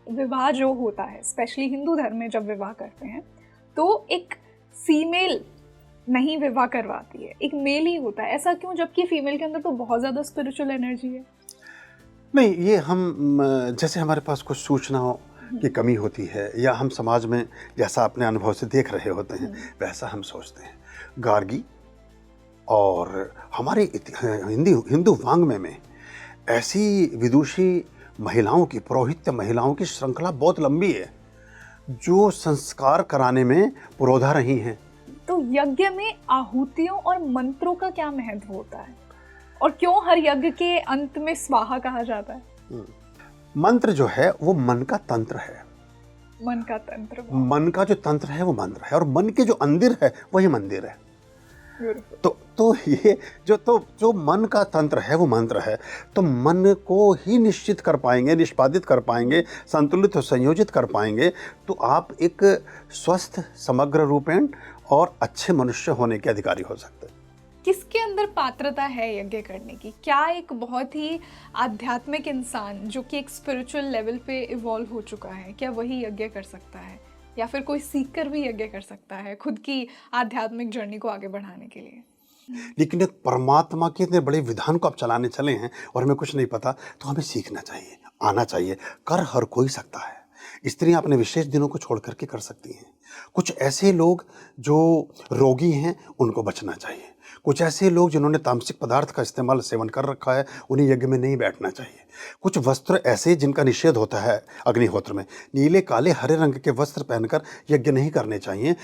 विवाह जो होता है, स्पेशली हिंदू धर्म में जब विवाह करते हैं तो एक फीमेल नहीं विवाह करवाती है, एक मेल ही होता है। ऐसा क्यों, जबकि फीमेल के अंदर तो बहुत ज़्यादा स्पिरिचुअल एनर्जी है? नहीं, ये हम जैसे हमारे पास कुछ सूचनाओं की कमी होती है या हम समाज में जैसा अपने अनुभव से देख रहे होते हैं वैसा हम सोचते हैं। गार्गी और हमारे हिंदू वाङ्मय में ऐसी विदुषी महिलाओं की, पुरोहित महिलाओं की श्रृंखला बहुत लंबी है जो संस्कार कराने में पुरोधा रही हैं। तो यज्ञ में आहुतियों और मंत्रों का क्या महत्व होता है और क्यों हर यज्ञ के अंत में स्वाहा कहा जाता है? मंत्र जो है वो मन का तंत्र है। मन का तंत्र, मन का जो तंत्र है वो मंत्र है और मन के जो अंदिर है वही मंदिर है। तो ये जो मन का तंत्र है वो मंत्र है। तो मन को ही निश्चित कर पाएंगे, निष्पादित कर पाएंगे, संतुलित और संयोजित कर पाएंगे तो आप एक स्वस्थ, समग्र रूपेण और अच्छे मनुष्य होने के अधिकारी हो सकते हैं। किसके अंदर पात्रता है यज्ञ करने की? क्या एक बहुत ही आध्यात्मिक इंसान जो कि एक स्पिरिचुअल लेवल पे इवॉल्व हो चुका है, क्या वही यज्ञ कर सकता है, या फिर कोई सीख कर भी यज्ञ कर सकता है खुद की आध्यात्मिक जर्नी को आगे बढ़ाने के लिए? लेकिन एक परमात्मा के इतने बड़े विधान को आप चलाने चले हैं और हमें कुछ नहीं पता, तो हमें सीखना चाहिए, आना चाहिए। कर हर कोई सकता है। स्त्रियां अपने विशेष दिनों को छोड़ करके कर सकती हैं। कुछ ऐसे लोग जो रोगी हैं उनको बचना चाहिए। कुछ ऐसे लोग जिन्होंने तामसिक पदार्थ का इस्तेमाल, सेवन कर रखा है, उन्हें यज्ञ में नहीं बैठना चाहिए। कुछ वस्त्र ऐसे जिनका निषेध होता है अग्निहोत्र में, नीले, काले, हरे रंग के वस्त्र पहनकर यज्ञ नहीं करने चाहिए।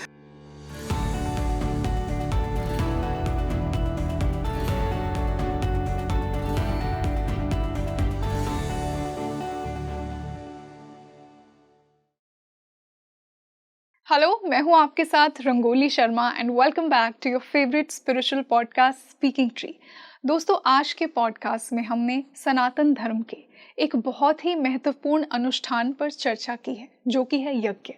हेलो, मैं हूं आपके साथ Rangoli Sharma and welcome back to your favourite spiritual podcast Speaking Tree. दोस्तों, आज के पॉडकास्ट में हमने सनातन धर्म के एक बहुत ही महत्वपूर्ण अनुष्ठान पर चर्चा की है, जो कि है यज्ञ।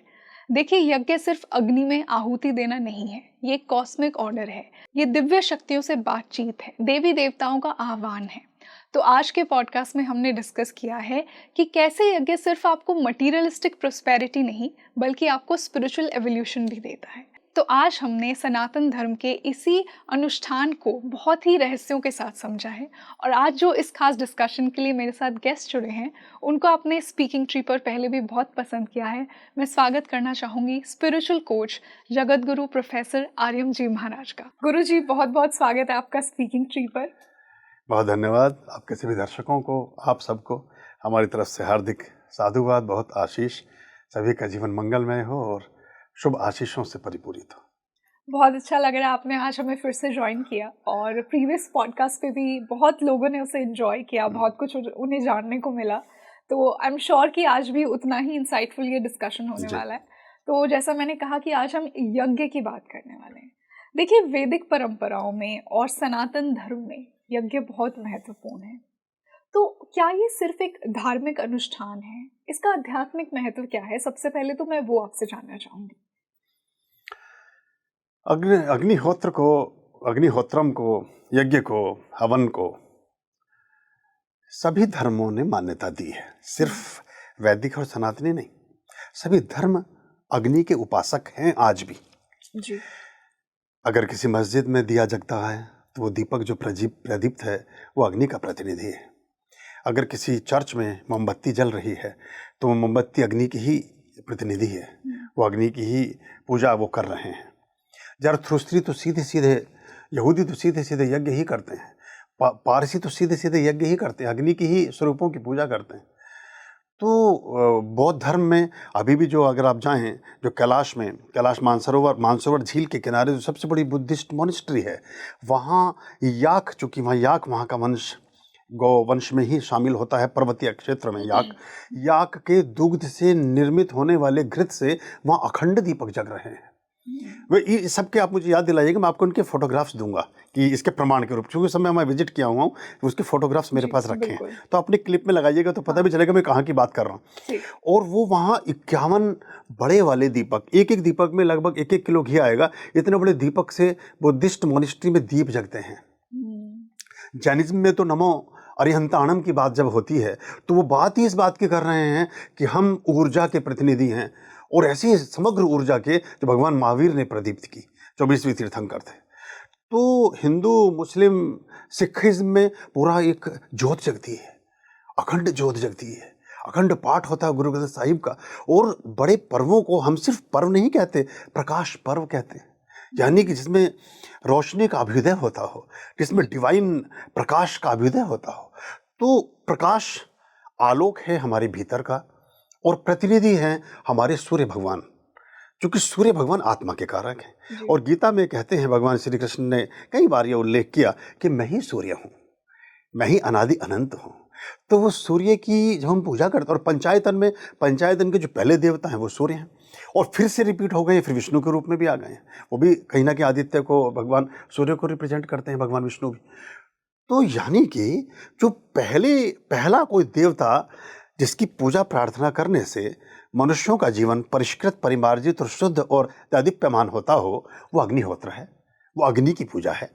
देखिए, यज्ञ सिर्फ अग्नि में आहुति देना नहीं है, ये एक कॉस्मिक ऑर्डर है, ये दिव्य शक्तियों से बातचीत है, देवी देवताओं का आह्वान है। तो आज के पॉडकास्ट में हमने डिस्कस किया है कि कैसे यज्ञ सिर्फ आपको मटीरियलिस्टिक प्रोस्पेरिटी नहीं बल्कि आपको स्पिरिचुअल एवोल्यूशन भी देता है। तो आज हमने सनातन धर्म के इसी अनुष्ठान को बहुत ही रहस्यों के साथ समझा है। और आज जो इस खास डिस्कशन के लिए मेरे साथ गेस्ट जुड़े हैं, उनको आपने स्पीकिंग ट्री पर पहले भी बहुत पसंद किया है। मैं स्वागत करना चाहूँगी spiritual coach, Jagat Guru professor Aryam जी महाराज का। गुरु जी, बहुत बहुत स्वागत है आपका स्पीकिंग ट्री पर। बहुत धन्यवाद। आपके सभी दर्शकों को, आप सबको हमारी तरफ से हार्दिक साधुवाद, बहुत आशीष। सभी का जीवन मंगलमय हो और शुभ आशीषों से परिपूरित हो। बहुत अच्छा लग रहा है आपने आज हमें फिर से ज्वाइन किया, और प्रीवियस पॉडकास्ट पे भी बहुत लोगों ने उसे एंजॉय किया, बहुत कुछ उन्हें जानने को मिला। तो आई एम श्योर कि आज भी उतना ही इंसाइटफुल ये डिस्कशन होने वाला है। तो जैसा मैंने कहा कि आज हम यज्ञ की बात करने वाले हैं। देखिए, वैदिक परंपराओं में और सनातन धर्म में यज्ञ बहुत महत्वपूर्ण है। तो क्या ये सिर्फ एक धार्मिक अनुष्ठान है? इसका आध्यात्मिक महत्व क्या है? सबसे पहले तो मैं वो आपसे जानना चाहूंगी। अग्निहोत्रम को, यज्ञ को, हवन को सभी धर्मों ने मान्यता दी है। सिर्फ वैदिक और सनातनी नहीं, सभी धर्म अग्नि के उपासक हैं आज भी जी। अगर किसी मस्जिद में दिया जगता है तो वो दीपक जो प्रदीप्त है वो अग्नि का प्रतिनिधि है। अगर किसी चर्च में मोमबत्ती जल रही है तो वो मोमबत्ती अग्नि की ही प्रतिनिधि है, वो अग्नि की ही पूजा वो कर रहे हैं। जरथुस्त्री तो सीधे सीधे, यहूदी तो सीधे सीधे यज्ञ ही करते हैं, पारसी तो सीधे सीधे यज्ञ ही करते हैं, अग्नि की ही स्वरूपों की पूजा करते हैं। तो बौद्ध धर्म में अभी भी जो, अगर आप जाएं, जो कैलाश मानसरोवर झील के किनारे जो सबसे बड़ी बुद्धिस्ट मोनेस्ट्री है, वहाँ याक, चूँकि वहाँ याक वहाँ का वंश, गौ वंश में ही शामिल होता है, पर्वतीय क्षेत्र में याक के दुग्ध से निर्मित होने वाले घृत से वहाँ अखंड दीपक जग रहे हैं। वे सबके आप मुझे याद दिलाइएगा, मैं आपको उनके फोटोग्राफ्स दूंगा कि इसके प्रमाण के रूप, क्योंकि समय मैं विजिट किया हुआ हूँ, उसके फोटोग्राफ्स मेरे पास रखे हैं, तो अपने क्लिप में लगाइएगा तो पता भी चलेगा मैं कहाँ की बात कर रहा हूँ। और वो वहाँ 51 बड़े वाले दीपक, एक एक दीपक में लगभग 1-1 किलो घी आएगा, इतने बड़े दीपक से बुद्धिस्ट मोनेस्ट्री में दीप जगते हैं। जैनिज्म में तो नमो अरिहंताणम की बात जब होती है तो वो बात ही इस बात की कर रहे हैं कि हम ऊर्जा के प्रतिनिधि हैं, और ऐसी समग्र ऊर्जा के जो भगवान महावीर ने प्रदीप्त की, 24वीं तीर्थंकर थे। तो हिंदू, मुस्लिम, सिखिज्म में पूरा एक ज्योत जगती है, अखंड ज्योत जगती है, अखंड पाठ होता है गुरु ग्रंथ साहिब का। और बड़े पर्वों को हम सिर्फ पर्व नहीं कहते, प्रकाश पर्व कहते हैं, यानी कि जिसमें रोशनी का अभ्युदय होता हो, जिसमें डिवाइन प्रकाश का अभ्युदय होता हो। तो प्रकाश आलोक है हमारे भीतर का, और प्रतिनिधि हैं हमारे सूर्य भगवान, क्योंकि सूर्य भगवान आत्मा के कारक हैं। और गीता में कहते हैं, भगवान श्री कृष्ण ने कई बार यह उल्लेख किया कि मैं ही सूर्य हूँ, मैं ही अनादि अनंत हूँ। तो वो सूर्य की जब हम पूजा करते हैं, और पंचायतन के जो पहले देवता हैं वो सूर्य हैं, और फिर से रिपीट हो गए, फिर विष्णु के रूप में भी आ गए हैं। वो भी कहीं ना कहीं आदित्य को, भगवान सूर्य को रिप्रेजेंट करते हैं, भगवान विष्णु भी। तो यानी कि जो पहला कोई देवता जिसकी पूजा प्रार्थना करने से मनुष्यों का जीवन परिष्कृत, परिमार्जित और शुद्ध और दैदीप्यमान होता हो, वो अग्निहोत्र है, वो अग्नि की पूजा है।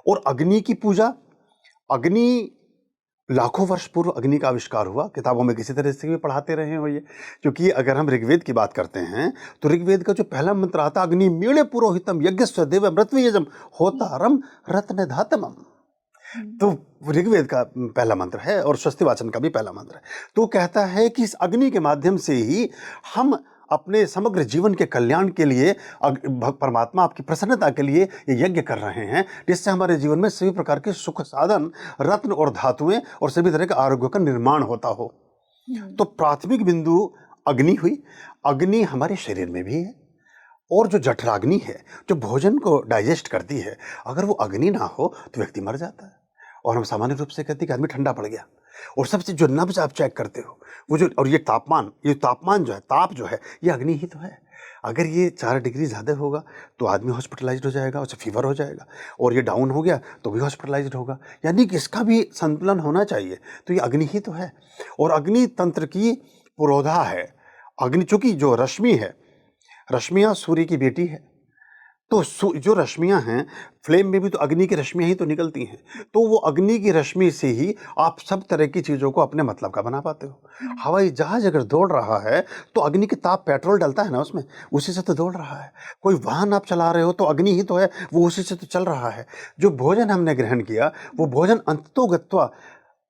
और अग्नि की पूजा, अग्नि लाखों वर्ष पूर्व अग्नि का आविष्कार हुआ, किताबों में किसी तरह से भी पढ़ाते रहे हो ये। क्योंकि अगर हम ऋग्वेद की बात करते हैं तो ऋग्वेद का जो पहला मंत्र आता, अग्नि मीणे पुरोहितम यज्ञस्व देव मृत्युयजम होतारम रत्न धातमम, तो ऋग्वेद का पहला मंत्र है, और स्वस्ति वाचन का भी पहला मंत्र है। तो कहता है कि इस अग्नि के माध्यम से ही हम अपने समग्र जीवन के कल्याण के लिए, परमात्मा आपकी प्रसन्नता के लिए ये यज्ञ कर रहे हैं, जिससे हमारे जीवन में सभी प्रकार के सुख साधन, रत्न और धातुएं और सभी तरह के आरोग्य का निर्माण होता हो। तो प्राथमिक बिंदु अग्नि हुई। अग्नि हमारे शरीर में भी है, और जो जठराग्नि है, जो भोजन को डाइजेस्ट करती है, अगर वो अग्नि ना हो तो व्यक्ति मर जाता है। और हम सामान्य रूप से कहते हैं कि आदमी ठंडा पड़ गया। और सबसे जो नब्ज आप चेक करते हो, वो जो, और ये तापमान जो है, ताप जो है, ये अग्नि ही तो है। अगर ये 4 डिग्री ज़्यादा होगा तो आदमी हॉस्पिटलाइज्ड हो जाएगा, उसे फीवर हो जाएगा, और ये डाउन हो गया तो भी हॉस्पिटलाइज्ड होगा। यानी कि इसका भी संतुलन होना चाहिए। तो ये अग्नि ही तो है, और अग्नि तंत्र की पुरोधा है। अग्नि, चूंकि जो रश्मि है, रश्मियाँ सूर्य की बेटी है, तो जो रश्मियां हैं, फ्लेम में भी तो अग्नि की रश्मियां ही तो निकलती हैं। तो वो अग्नि की रश्मि से ही आप सब तरह की चीज़ों को अपने मतलब का बना पाते हो। हवाई जहाज अगर दौड़ रहा है तो अग्नि की ताप, पेट्रोल डलता है ना उसमें, उसी से तो दौड़ रहा है। कोई वाहन आप चला रहे हो तो अग्नि ही तो है, वो उसी से तो चल रहा है। जो भोजन हमने ग्रहण किया, वो भोजन अंततोगत्वा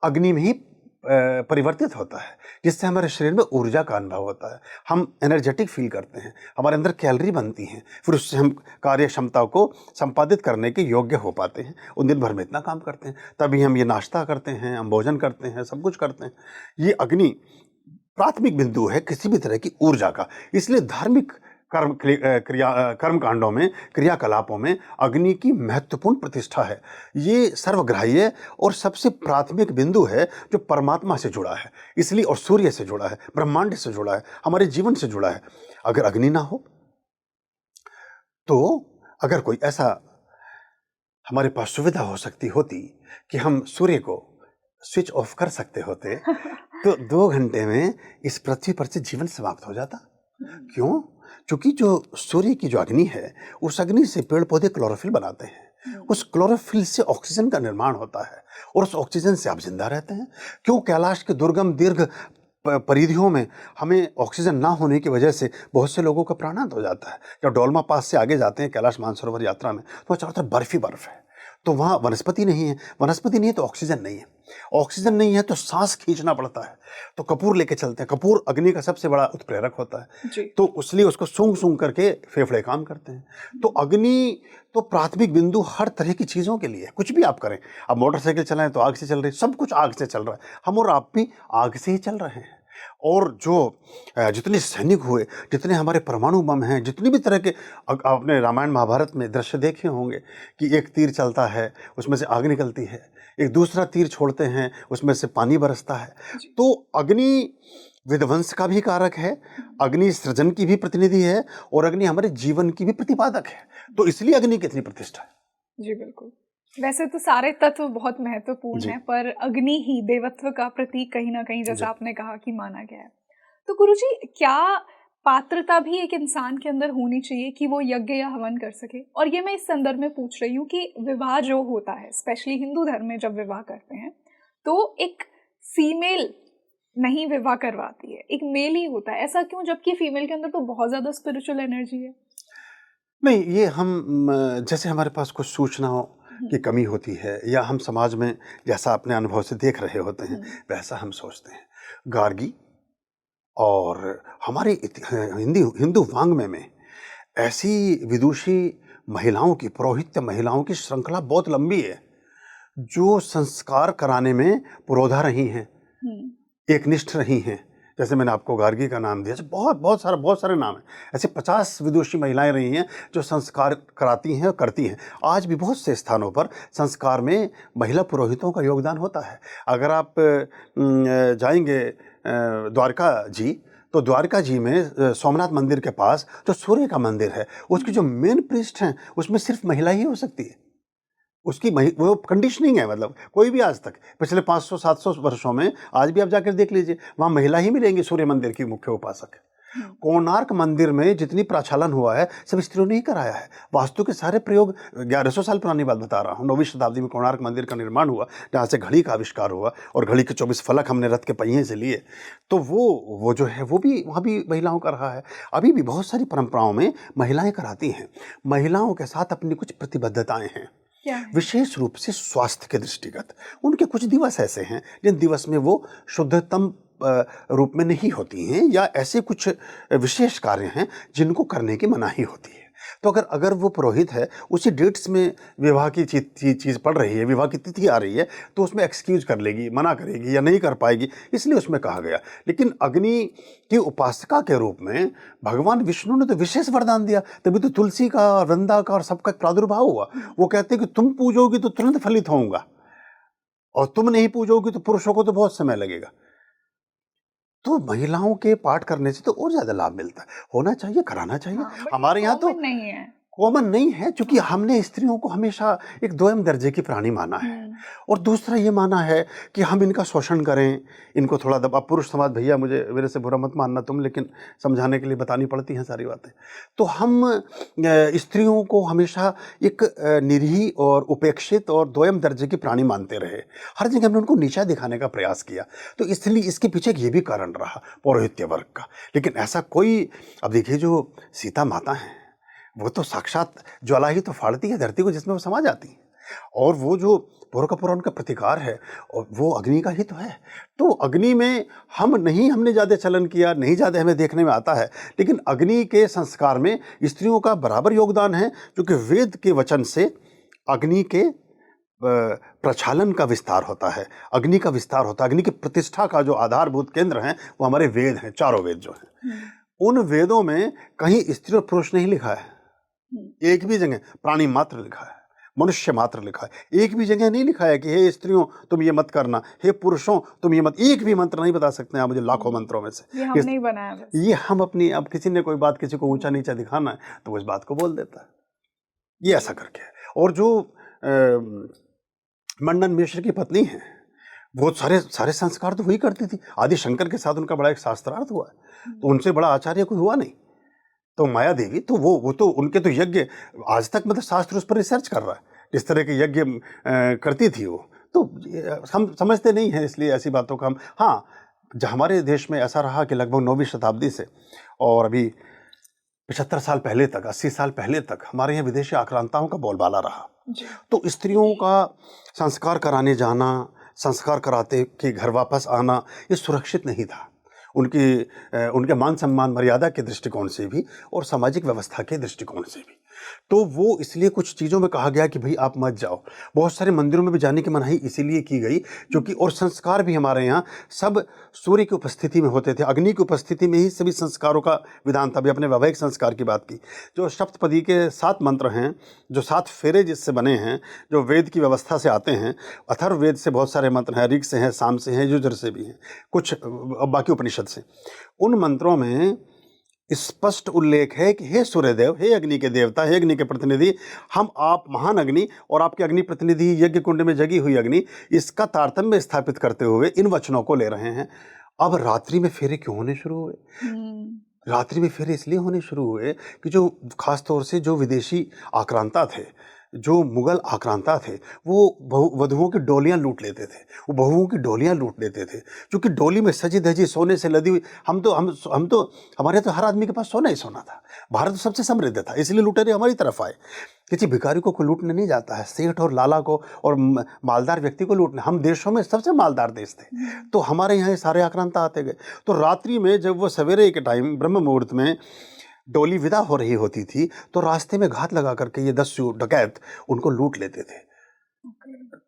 अग्नि में ही परिवर्तित होता है, जिससे हमारे शरीर में ऊर्जा का अनुभव होता है, हम एनर्जेटिक फील करते हैं, हमारे अंदर कैलोरी बनती हैं, फिर उससे हम कार्य क्षमता को संपादित करने के योग्य हो पाते हैं। उन दिन भर में इतना काम करते हैं, तभी हम ये नाश्ता करते हैं, हम भोजन करते हैं, सब कुछ करते हैं। ये अग्नि प्राथमिक बिंदु है किसी भी तरह की ऊर्जा का। इसलिए धार्मिक कर्म कांडों में, क्रियाकलापों में अग्नि की महत्वपूर्ण प्रतिष्ठा है। ये सर्वग्राह्य और सबसे प्राथमिक बिंदु है जो परमात्मा से जुड़ा है, इसलिए, और सूर्य से जुड़ा है, ब्रह्मांड से जुड़ा है, हमारे जीवन से जुड़ा है। अगर अग्नि ना हो तो, अगर कोई ऐसा हमारे पास सुविधा हो सकती होती कि हम सूर्य को स्विच ऑफ कर सकते होते, तो 2 घंटे में इस पृथ्वी पर से जीवन समाप्त हो जाता। क्यों? क्योंकि जो सूर्य की जो अग्नि है, उस अग्नि से पेड़ पौधे क्लोरोफिल बनाते हैं। उस क्लोरोफिल से ऑक्सीजन का निर्माण होता है, और उस ऑक्सीजन से आप जिंदा रहते हैं। क्यों? कैलाश के दुर्गम दीर्घ परिधियों में हमें ऑक्सीजन ना होने की वजह से बहुत से लोगों का प्राणांत हो जाता है। जब डोलमा पास से आगे जाते हैं कैलाश मानसरोवर यात्रा में, तो चारों तरफ बर्फ ही बर्फ है, तो वहाँ वनस्पति नहीं है, वनस्पति नहीं है तो ऑक्सीजन नहीं है, ऑक्सीजन नहीं है तो सांस खींचना पड़ता है, तो कपूर लेके चलते हैं। कपूर अग्नि का सबसे बड़ा उत्प्रेरक होता है, तो इसलिए उसको सूंघ सूंघ करके फेफड़े काम करते हैं। तो अग्नि तो प्राथमिक बिंदु हर तरह की चीज़ों के लिए। कुछ भी आप करें, अब मोटरसाइकिल चलाएं तो आग से चल रही है, सब कुछ आग से चल रहा है, हम और आप भी आग से ही चल रहे हैं। और जो जितने सैनिक हुए, जितने हमारे परमाणु बम हैं, जितनी भी तरह के, आपने रामायण महाभारत में दृश्य देखे होंगे कि एक तीर चलता है, उसमें से आग निकलती है, एक दूसरा तीर छोड़ते हैं, उसमें से पानी बरसता है। तो अग्नि विध्वंस का भी कारक है, अग्नि सृजन की भी प्रतिनिधि है, और अग्नि हमारे जीवन की भी प्रतिपादक है। तो इसलिए अग्नि की इतनी प्रतिष्ठा है। जी बिल्कुल। वैसे तो सारे तत्व बहुत महत्वपूर्ण हैं, पर अग्नि ही देवत्व का प्रतीक कहीं ना कहीं, जैसा आपने कहा, कि माना गया है। तो गुरुजी, क्या पात्रता भी एक इंसान के अंदर होनी चाहिए कि वो यज्ञ या हवन कर सके? और ये मैं इस संदर्भ में पूछ रही हूँ कि विवाह जो होता है, स्पेशली हिंदू धर्म में जब विवाह करते हैं, तो एक फीमेल नहीं विवाह करवाती है, एक मेल ही होता है, ऐसा क्यों, जबकि फीमेल के अंदर तो बहुत ज़्यादा स्पिरिचुअल एनर्जी है? नहीं, ये जैसे हमारे पास कुछ सूचनाओं की कमी होती है या हम समाज में जैसा अपने अनुभव से देख रहे होते हैं वैसा हम सोचते हैं। गार्गी और हमारे हिंदू वाङ्मय में ऐसी विदुषी महिलाओं की, पौरोहित्य महिलाओं की श्रृंखला बहुत लंबी है, जो संस्कार कराने में पुरोधा रही हैं, एकनिष्ठ रही हैं। जैसे मैंने आपको गार्गी का नाम दिया, बहुत सारे नाम हैं। ऐसे 50 विदुषी महिलाएं रही हैं जो संस्कार कराती हैं और करती हैं। आज भी बहुत से स्थानों पर संस्कार में महिला पुरोहितों का योगदान होता है। अगर आप जाएंगे द्वारका जी, तो द्वारका जी में सोमनाथ मंदिर के पास जो सूर्य का मंदिर है, उसकी जो मेन प्रीस्ट हैं उसमें सिर्फ महिला ही हो सकती है। उसकी वो कंडीशनिंग है, मतलब कोई भी आज तक पिछले 500-700 वर्षों में, आज भी आप जाकर देख लीजिए, वहाँ महिला ही मिलेंगी सूर्य मंदिर की मुख्य उपासक। कोणार्क मंदिर में जितनी प्रचालन हुआ है सब स्त्रियों ने ही कराया है। वास्तु के सारे प्रयोग, 1100 साल पुरानी बात बता रहा हूँ, 9वीं शताब्दी में कोणार्क मंदिर का निर्माण हुआ, जहाँ से घड़ी का आविष्कार हुआ और घड़ी के 24 फलक हमने रथ के पहिए से लिए। तो वो जो है वो भी वहाँ भी महिलाओं का रहा है। अभी भी बहुत सारी परंपराओं में महिलाएं कराती हैं। महिलाओं के साथ अपनी कुछ प्रतिबद्धताएं हैं, विशेष रूप से स्वास्थ्य के दृष्टिगत। उनके कुछ दिवस ऐसे हैं जिन दिवस में वो शुद्धतम रूप में नहीं होती हैं, या ऐसे कुछ विशेष कार्य हैं जिनको करने की मनाही होती है। तो अगर वो पुरोहित है, उसी डेट्स में विवाह की चीज़ पड़ रही है, विवाह की तिथि आ रही है, तो उसमें एक्सक्यूज कर लेगी, मना करेगी या नहीं कर पाएगी, इसलिए उसमें कहा गया। लेकिन अग्नि की उपासका के रूप में भगवान विष्णु ने तो विशेष वरदान दिया, तभी तो तुलसी का, वृंदा का और सबका प्रादुर्भाव हुआ। वो कहते हैं कि तुम पूजोगी तो तुरंत फलित होऊंगा, और तुम नहीं पूजोगी तो पुरुषों को तो बहुत समय लगेगा। तो महिलाओं के पाठ करने से तो और ज्यादा लाभ मिलता है, होना चाहिए, कराना चाहिए। हाँ, हमारे यहाँ तो नहीं है, कॉमन नहीं है, क्योंकि हमने स्त्रियों को हमेशा एक दोयम दर्जे की प्राणी माना है, और दूसरा ये माना है कि हम इनका शोषण करें, इनको थोड़ा दबा। पुरुष समाज, भैया मुझे मेरे से बुरा मत मानना तुम, लेकिन समझाने के लिए बतानी पड़ती हैं सारी बातें। तो हम स्त्रियों को हमेशा एक निरीह और उपेक्षित और दोयम दर्जे की प्राणी मानते रहे। हर जगह हमने उनको नीचा दिखाने का प्रयास किया। तो इसलिए इसके पीछे ये भी कारण रहा पौरोहित्य वर्ग का। लेकिन ऐसा कोई, अब देखिए जो सीता माता हैं, वो तो साक्षात ज्वाला ही तो फाड़ती है धरती को, जिसमें वो समा जाती है। और वो जो पूर्व का पुराण का प्रतिकार है, और वो अग्नि का ही तो है। तो अग्नि में हमने ज़्यादा चलन किया, नहीं ज़्यादा हमें देखने में आता है, लेकिन अग्नि के संस्कार में स्त्रियों का बराबर योगदान है, क्योंकि वेद के वचन से अग्नि के प्रचालन का विस्तार होता है, अग्नि का विस्तार होता है। अग्नि की प्रतिष्ठा का जो आधारभूत केंद्र हैं वो हमारे वेद हैं, चारों वेद जो हैं। उन वेदों में कहीं स्त्री और पुरुष नहीं लिखा है, एक भी जगह प्राणी मात्र लिखा है, मनुष्य मात्र लिखा है। एक भी जगह नहीं लिखा है कि हे स्त्रियों तुम ये मत करना, हे पुरुषों तुम ये मत। एक भी मंत्र नहीं बता सकते हैं आप मुझे लाखों मंत्रों में से। ये हम नहीं बनाया बस। ये हम अपनी, अब किसी ने कोई बात किसी को ऊंचा नीचा दिखाना है तो वो इस बात को बोल देता है, ये ऐसा करके है। और जो मंडन मिश्र की पत्नी है, वो सारे संस्कार तो वही करती थी। आदि शंकर के साथ उनका बड़ा एक शास्त्रार्थ हुआ है, तो उनसे बड़ा आचार्य कोई हुआ नहीं। तो माया देवी तो वो तो उनके तो यज्ञ आज तक, मतलब शास्त्र उस पर रिसर्च कर रहा है, जिस तरह के यज्ञ करती थी वो। तो हम समझते नहीं हैं, इसलिए ऐसी बातों का हम, हाँ, हमारे देश में ऐसा रहा कि लगभग 9वीं शताब्दी से और अभी 75 साल पहले तक, 80 साल पहले तक हमारे यहाँ विदेशी आक्रांताओं का बोलबाला रहा। तो स्त्रियों का संस्कार कराने जाना, संस्कार कराते कि घर वापस आना, ये सुरक्षित नहीं था उनके मान सम्मान मर्यादा के दृष्टिकोण से भी और सामाजिक व्यवस्था के दृष्टिकोण से भी। तो वो इसलिए कुछ चीज़ों में कहा गया कि भाई आप मत जाओ। बहुत सारे मंदिरों में भी जाने की मनाही इसीलिए की गई क्योंकि, और संस्कार भी हमारे यहाँ सब सूर्य की उपस्थिति में होते थे, अग्नि की उपस्थिति में ही सभी संस्कारों का विधान था। अभी अपने वैवाहिक संस्कार की बात की, जो सप्तपदी के 7 मंत्र हैं, जो 7 फेरे जिससे बने हैं, जो वेद की व्यवस्था से आते हैं। अथर्ववेद से बहुत सारे मंत्र हैं, ऋग से हैं, साम से हैं, युजुर से भी हैं, कुछ बाकी उपनिषद से। उन मंत्रों में स्पष्ट उल्लेख है कि हे सूर्यदेव, हे अग्नि के देवता, हे अग्नि के प्रतिनिधि, आप महान अग्नि और आपके अग्नि प्रतिनिधि यज्ञ कुंड में जगी हुई अग्नि, इसका तारतम्य स्थापित करते हुए इन वचनों को ले रहे हैं। अब रात्रि में फेरे क्यों होने शुरू हुए? रात्रि में फेरे इसलिए होने शुरू हुए कि जो खास तौर से जो विदेशी आक्रांता थे, जो मुगल आक्रांता थे वो वधुओं की डोलियां लूट लेते थे, वो बहुओं की डोलियां लूट लेते थे, क्योंकि डोली में सजी धजी सोने से लदी हुई, हम तो हमारे तो हर आदमी के पास सोना ही सोना था। भारत तो सबसे समृद्ध था, इसलिए लुटेरे हमारी तरफ आए। किसी भिखारी को कोई लूटने नहीं जाता है, सेठ और लाला को और मालदार व्यक्ति को लूटने। हम देशों में सबसे मालदार देश थे, तो हमारे यहाँ ये सारे आक्रांता आते गए। तो रात्रि में जब वो सवेरे के टाइम ब्रह्म मुहूर्त में डोली विदा हो रही होती थी, तो रास्ते में घात लगा करके ये दस्यु डकैत उनको लूट लेते थे।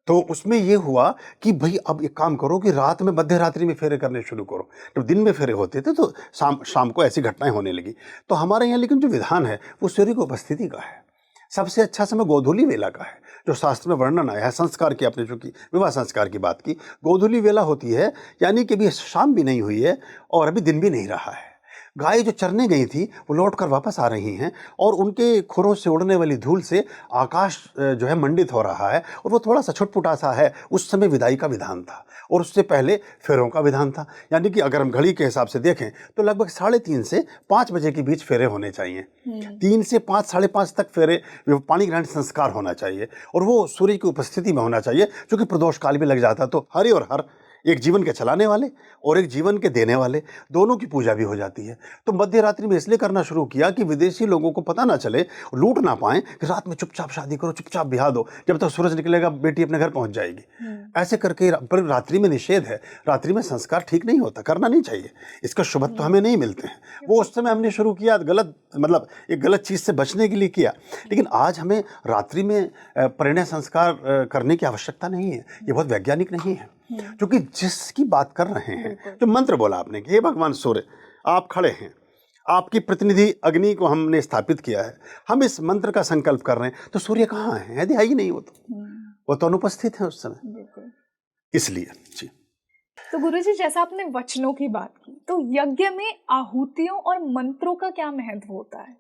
तो उसमें ये हुआ कि भाई अब एक काम करो कि रात में मध्य रात्रि में फेरे करने शुरू करो। जब दिन में फेरे होते थे तो शाम को ऐसी घटनाएं होने लगी। तो हमारे यहाँ लेकिन जो विधान है वो सूर्य की उपस्थिति का है। सबसे अच्छा समय गोधूली वेला का है, जो शास्त्र में वर्णन आया है। संस्कार की आपने जो की विवाह संस्कार की बात की, गोधूली वेला होती है, यानी कि अभी शाम भी नहीं हुई है और अभी दिन भी नहीं रहा है। गाय जो चरने गई थी वो लौट कर वापस आ रही हैं और उनके खुरों से उड़ने वाली धूल से आकाश जो है मंडित हो रहा है, और वो थोड़ा सा छुटपुटा सा है। उस समय विदाई का विधान था और उससे पहले फेरों का विधान था। यानी कि अगर हम घड़ी के हिसाब से देखें तो लगभग 3:30 से 5 बजे के बीच फेरे होने चाहिए। 3 से 5, 5:30 तक फेरे पानी ग्रहण संस्कार होना चाहिए, और वो सूर्य की उपस्थिति में होना चाहिए, क्योंकि प्रदोष काल भी लग जाता। तो हरि और हर, एक जीवन के चलाने वाले और एक जीवन के देने वाले, दोनों की पूजा भी हो जाती है। तो मध्य रात्रि में इसलिए करना शुरू किया कि विदेशी लोगों को पता ना चले, लूट ना पाएं, कि रात में चुपचाप शादी करो, चुपचाप ब्याह दो, जब तक सूरज निकलेगा बेटी अपने घर पहुंच जाएगी। ऐसे करके, पर रात्रि में निषेध है, रात्रि में संस्कार ठीक नहीं होता, करना नहीं चाहिए, इसका शुभत्व तो हमें नहीं मिलते हैं। वो उस समय हमने शुरू किया गलत, मतलब एक गलत चीज़ से बचने के लिए किया। लेकिन आज हमें रात्रि में परिणय संस्कार करने की आवश्यकता नहीं है। ये बहुत वैज्ञानिक नहीं है, क्योंकि जिसकी बात कर रहे हैं, जो मंत्र बोला आपने कि हे भगवान सूर्य आप खड़े हैं, आपकी प्रतिनिधि अग्नि को हमने स्थापित किया है, हम इस मंत्र का संकल्प कर रहे हैं, तो सूर्य कहाँ है? यदि है ही नहीं, वो तो अनुपस्थित है उस समय, इसलिए जी। तो गुरुजी, जैसा आपने वचनों की बात की, तो यज्ञ में आहुतियों और मंत्रों का क्या महत्व होता है,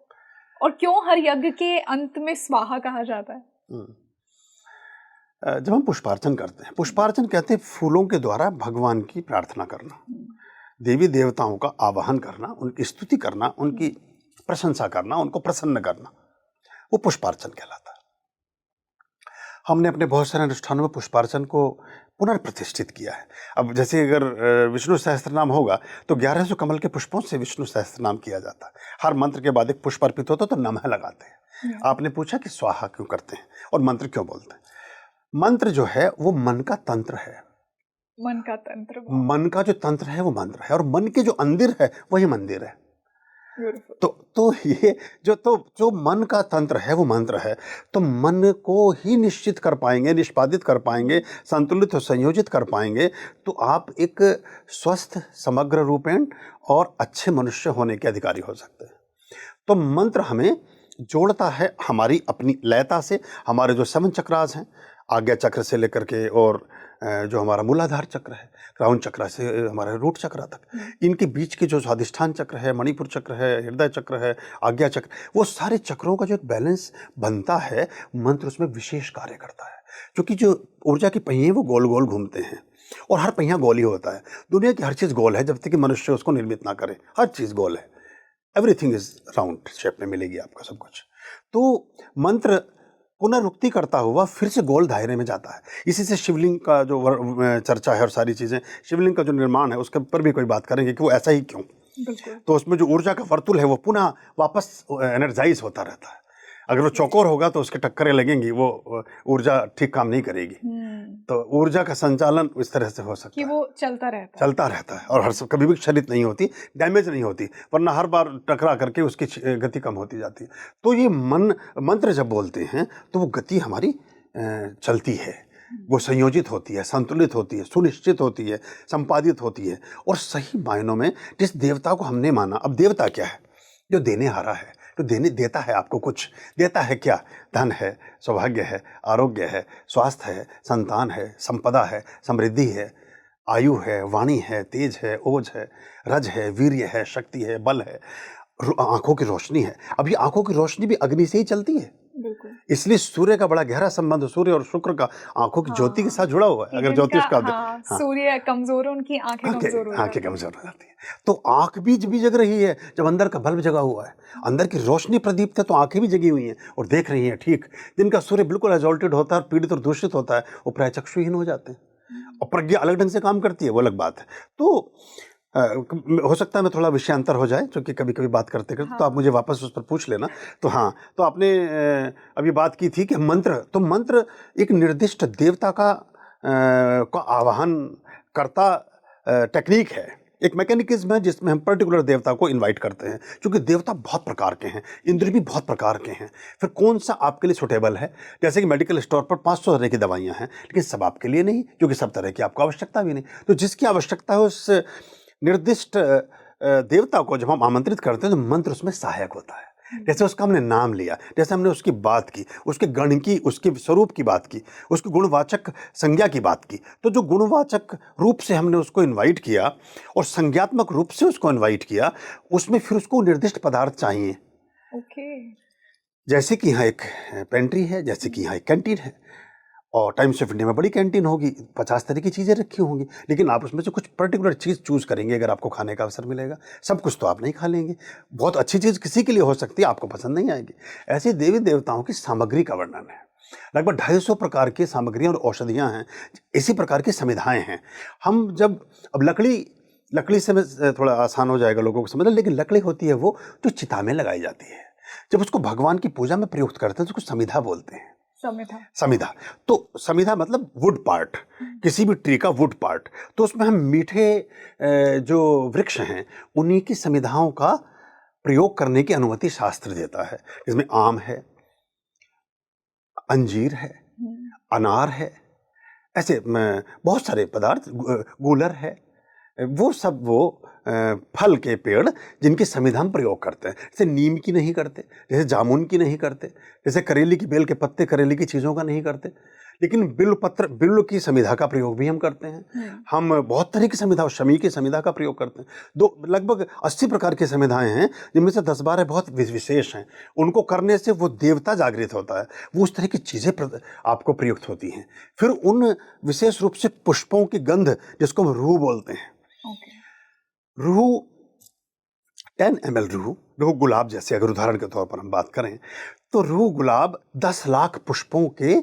और क्यों हर यज्ञ के अंत में स्वाहा कहा जाता है? जब हम पुष्पार्चन करते हैं, पुष्पार्चन कहते हैं फूलों के द्वारा भगवान की प्रार्थना करना, देवी देवताओं का आवाहन करना, उनकी स्तुति करना, उनकी प्रशंसा करना, उनको प्रसन्न करना, वो पुष्पार्चन कहलाता है। हमने अपने बहुत सारे अनुष्ठानों में पुष्पार्चन को पुनर्प्रतिष्ठित किया है। अब जैसे अगर विष्णु सहस्त्रनाम होगा तो 1100 कमल के पुष्पों से विष्णु सहस्त्रनाम किया जाता है। हर मंत्र के बाद एक पुष्प अर्पित होता तो नमः लगाते हैं। आपने पूछा कि स्वाहा क्यों करते हैं और मंत्र क्यों बोलते हैं। मंत्र जो है वो मन का तंत्र है। मन का तंत्र, मन का जो तंत्र है वो मंत्र है, और मन के जो अंदिर है वही मंदिर है। तो ये जो मन का तंत्र है वो मंत्र है। तो मन को ही निश्चित कर पाएंगे, निष्पादित कर पाएंगे, संतुलित और संयोजित कर पाएंगे, तो आप एक स्वस्थ समग्र रूपेण और अच्छे मनुष्य होने के अधिकारी हो सकते हैं। तो मंत्र हमें जोड़ता है हमारी अपनी लयता से। हमारे जो 7 चक्रास हैं, आज्ञा चक्र से लेकर के और जो हमारा मूलाधार चक्र है, क्राउन चक्र से हमारे रूट चक्र तक, इनके बीच के जो स्वाधिष्ठान चक्र है, मणिपुर चक्र है, हृदय चक्र है, आज्ञा चक्र, वो सारे चक्रों का जो एक बैलेंस बनता है, मंत्र उसमें विशेष कार्य करता है। क्योंकि जो ऊर्जा के पहिए वो गोल गोल घूमते हैं, और हर पहिया गोल ही होता है। दुनिया की हर चीज़ गोल है, जब तक कि मनुष्य उसको निर्मित ना करे। हर चीज़ गोल है, एवरीथिंग इज राउंड शेप में मिलेगी आपको सब कुछ। तो मंत्र पुनरुक्ति करता हुआ फिर से गोल दायरे में जाता है। इसी से शिवलिंग का जो चर्चा है और सारी चीज़ें, शिवलिंग का जो निर्माण है उसके ऊपर भी कोई बात करेंगे कि वो ऐसा ही क्यों। तो उसमें जो ऊर्जा का वर्तुल है वो पुनः वापस एनर्जाइज होता रहता है। अगर वो चौकोर होगा तो उसके टक्करें लगेंगी, वो ऊर्जा ठीक काम नहीं करेगी। तो ऊर्जा का संचालन इस तरह से हो सकता है कि वो चलता रहता है और कभी भी क्षरित नहीं होती, डैमेज नहीं होती, वरना हर बार टकरा करके उसकी गति कम होती जाती है। तो ये मंत्र जब बोलते हैं तो वो गति हमारी चलती है, वो संयोजित होती है, संतुलित होती है, सुनिश्चित होती है, संपादित होती है। और सही मायनों में जिस देवता को हमने माना, अब देवता क्या है? जो देने हारा है, तो देता है आपको कुछ, देता है क्या? धन है, सौभाग्य है, आरोग्य है, स्वास्थ्य है, संतान है, संपदा है, समृद्धि है, आयु है, वाणी है, तेज है, ओज है, रज है, वीर्य है, शक्ति है, बल है, आंखों की रोशनी है। अब ये आंखों की रोशनी भी अग्नि से ही चलती है। बिल्कुल। इसलिए सूर्य का बड़ा गहरा संबंध सूर्य और शुक्र का आंखों की ज्योति के साथ जुड़ा हुआ है, कि अगर ज्योतिष का हाँ, हाँ सूर्य कमजोर है, उनकी आंखें कमजोर हो आंखें जाती हैं। कमजोर हो जाती हैं। तो आंख भी जग रही है जब अंदर का बल्ब जगा हुआ है, अंदर की रोशनी प्रदीप्त है, तो आंखें भी जगी हुई हैं और देख रही हैं। ठीक जिनका सूर्य बिल्कुल एजॉल्टेड होता है और पीड़ित और दूषित होता है, वो प्राय चक्षुहीन हो जाते हैं और प्रज्ञा अलग ढंग से काम करती है, वो अलग बात है। तो हो सकता है मैं थोड़ा विषयांतर हो जाए, क्योंकि कभी कभी बात करते करते तो आप मुझे वापस उस पर पूछ लेना। तो हाँ, तो आपने अभी बात की थी कि मंत्र, तो मंत्र एक निर्दिष्ट देवता का आवाहन करता टेक्निक है, एक मैकेनिज्म है जिसमें हम पर्टिकुलर देवता को इनवाइट करते हैं। क्योंकि देवता बहुत प्रकार के हैं, इंद्र भी बहुत प्रकार के हैं, फिर कौन सा आपके लिए सुटेबल है। जैसे कि मेडिकल स्टोर पर 500 तरह की दवाइयाँ हैं, लेकिन सब आपके लिए नहीं, क्योंकि सब तरह की आपको आवश्यकता भी नहीं। तो जिसकी आवश्यकता है उस निर्दिष्ट देवता को जब हम आमंत्रित करते हैं तो मंत्र उसमें सहायक होता है। जैसे उसका हमने नाम लिया, जैसे हमने उसकी बात की, उसके गण की, उसके स्वरूप की बात की, उसके गुणवाचक संज्ञा की बात की, तो जो गुणवाचक रूप से हमने उसको इनवाइट किया और संज्ञात्मक रूप से उसको इनवाइट किया, उसमें फिर उसको निर्दिष्ट पदार्थ चाहिए। ओके। जैसे कि यहाँ एक पेंट्री है, जैसे कि यहाँ एक कैंटीन है, और टाइम्स ऑफ इंडिया में बड़ी कैंटीन होगी, 50 तरह की चीज़ें रखी होंगी, लेकिन आप उसमें से कुछ पर्टिकुलर चीज़ चूज़ करेंगे अगर आपको खाने का अवसर मिलेगा। सब कुछ तो आप नहीं खा लेंगे, बहुत अच्छी चीज़ किसी के लिए हो सकती है, आपको पसंद नहीं आएगी। ऐसे देवी देवताओं की सामग्री का वर्णन है, लगभग 250 प्रकार की सामग्रियाँ और औषधियाँ हैं, इसी प्रकार की समिधाएँ हैं। हम जब अब लकड़ी से मैं थोड़ा आसान हो जाएगा लोगों को समझना, लेकिन लकड़ी होती है वो जो चिता में लगाई जाती है, जब उसको भगवान की पूजा में प्रयुक्त करते हैं तो उसको समिधा बोलते हैं। समिधा, तो समिधा मतलब वुड पार्ट, किसी भी ट्री का वुड पार्ट। तो उसमें हम मीठे जो वृक्ष हैं उन्हीं की समिधाओं का प्रयोग करने की अनुमति शास्त्र देता है। इसमें आम है, अंजीर है, अनार है, ऐसे बहुत सारे पदार्थ, गूलर है, वो सब फल के पेड़ जिनकी समिधा हम प्रयोग करते हैं। जैसे नीम की नहीं करते, जैसे जामुन की नहीं करते, जैसे करेली की बेल के पत्ते, करेली की चीज़ों का नहीं करते, लेकिन बिल्व की समिधा का प्रयोग भी हम करते हैं। हम बहुत तरह की समिधा, शमी की समिधा का प्रयोग करते हैं। लगभग 80 प्रकार की समिधाएं हैं, जिनमें से 10-12 बहुत विशेष हैं। उनको करने से वो देवता जागृत होता है, वो उस तरह की चीज़ें आपको प्रयुक्त होती हैं। फिर उन विशेष रूप से पुष्पों की गंध, जिसको हम रूह बोलते हैं, रूह 10 ml रूह गुलाब, जैसे अगर उदाहरण के तौर पर हम बात करें तो रूह गुलाब 10 लाख पुष्पों के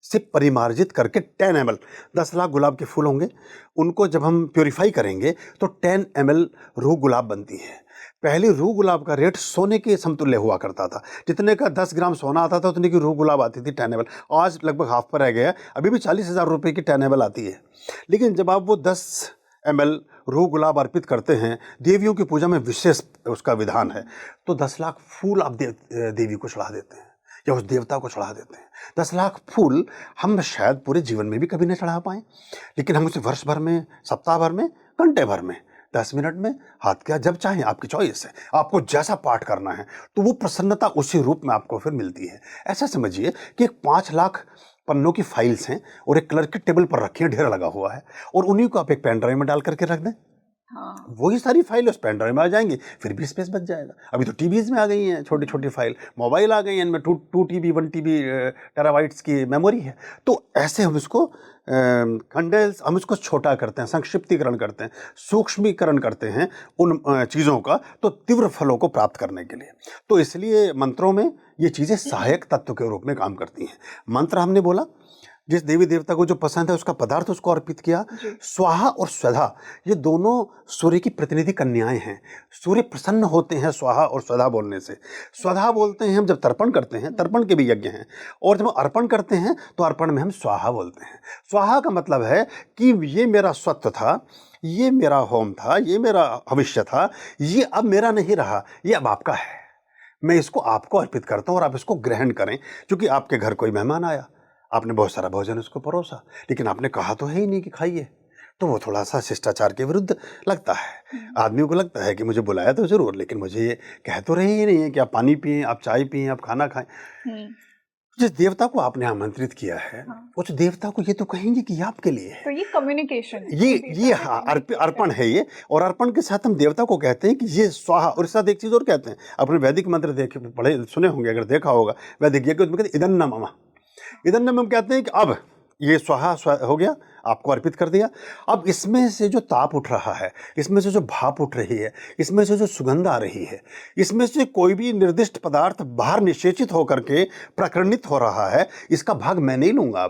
से परिमार्जित करके 10 ml, 10 लाख गुलाब के फूल होंगे, उनको जब हम प्योरीफाई करेंगे तो 10 ml रूह गुलाब बनती है। पहले रूह गुलाब का रेट सोने के समतुल्य हुआ करता था, जितने का 10 ग्राम सोना आता था उतने की रूह गुलाब आती थी 10 ml। आज लगभग हाफ पर रह गया, अभी भी 40,000 रुपये की 10 ml आती है। लेकिन जब आप वो 10 ml रूह गुलाब अर्पित करते हैं, देवियों की पूजा में विशेष उसका विधान है, तो 10 लाख फूल आप देवी को चढ़ा देते हैं या उस देवता को चढ़ा देते हैं। 10 लाख फूल हम शायद पूरे जीवन में भी कभी नहीं चढ़ा पाएँ, लेकिन हम उसे वर्ष भर में, सप्ताह भर में, घंटे भर में, 10 मिनट में, हाथ क्या, जब चाहें, आपकी चॉइस है, आपको जैसा पाठ करना है, तो वो प्रसन्नता उसी रूप में आपको फिर मिलती है। ऐसा समझिए कि एक 5 लाख पन्नों की फाइल्स हैं और एक क्लर्क की टेबल पर रखी है, ढेर लगा हुआ है, और उन्हीं को आप एक पेन ड्राइव में डाल करके रख दें। वही सारी फाइल उस पेन ड्राइव में आ जाएंगी, फिर भी स्पेस बच जाएगा। अभी तो टीवीज में आ गई हैं छोटी छोटी फाइल, मोबाइल आ गई हैं, इनमें 2 TB 1 TB टेराबाइट्स की मेमोरी है। तो ऐसे हम इसको कंडेंस, हम इसको छोटा करते हैं, संक्षिप्तीकरण करते हैं, सूक्ष्मीकरण करते हैं उन चीज़ों का, तो तीव्र फलों को प्राप्त करने के लिए। तो इसलिए मंत्रों में ये चीज़ें सहायक तत्व के रूप में काम करती हैं। मंत्र हमने बोला, जिस देवी देवता को जो पसंद है उसका पदार्थ उसको अर्पित किया। स्वाहा और स्वधा, ये दोनों सूर्य की प्रतिनिधि कन्याएं हैं। सूर्य प्रसन्न होते हैं स्वाहा और स्वधा बोलने से। स्वधा बोलते हैं हम जब तर्पण करते हैं, तर्पण के भी यज्ञ हैं, और जब अर्पण करते हैं तो अर्पण में हम स्वाहा बोलते हैं। स्वाहा का मतलब है कि ये मेरा स्वत्व था, ये मेरा होम था, ये मेरा भविष्य था, ये अब मेरा नहीं रहा, ये अब आपका है, मैं इसको आपको अर्पित करता हूँ और आप इसको ग्रहण करें। क्योंकि आपके घर कोई मेहमान आया, आपने बहुत सारा भोजन उसको परोसा, लेकिन आपने कहा तो है ही नहीं कि खाइए, तो वो थोड़ा सा शिष्टाचार के विरुद्ध लगता है। आदमी को लगता है कि मुझे बुलाया तो जरूर, लेकिन मुझे ये कह तो रहे ही नहीं है कि आप पानी पिएं, आप चाय पिएं, आप खाना खाएं। जिस देवता को आपने आमंत्रित किया है, हाँ। उस देवता को ये तो कहेंगे कि ये आपके लिए है। तो ये कम्युनिकेशन है। ये हाँ, अर्पण है ये, और अर्पण के साथ हम देवता को कहते हैं कि ये स्वाहा। और साथ एक चीज़ और कहते हैं, अपने वैदिक मंत्र देखे पढ़े सुने होंगे, अगर देखा होगा वैदिक यज्ञ में कहते हैं इदन्न मम। इदन्न मम कहते हैं कि अब ये स्वाहा हो गया, आपको अर्पित कर दिया। अब इसमें से जो ताप उठ रहा है, इसमें से जो भाप उठ रही है, इसमें से जो सुगंध आ रही है, इसमें से कोई भी निर्दिष्ट पदार्थ बाहर निषेचित होकर के प्रकरणित हो रहा है, इसका भाग मैं नहीं लूँगा।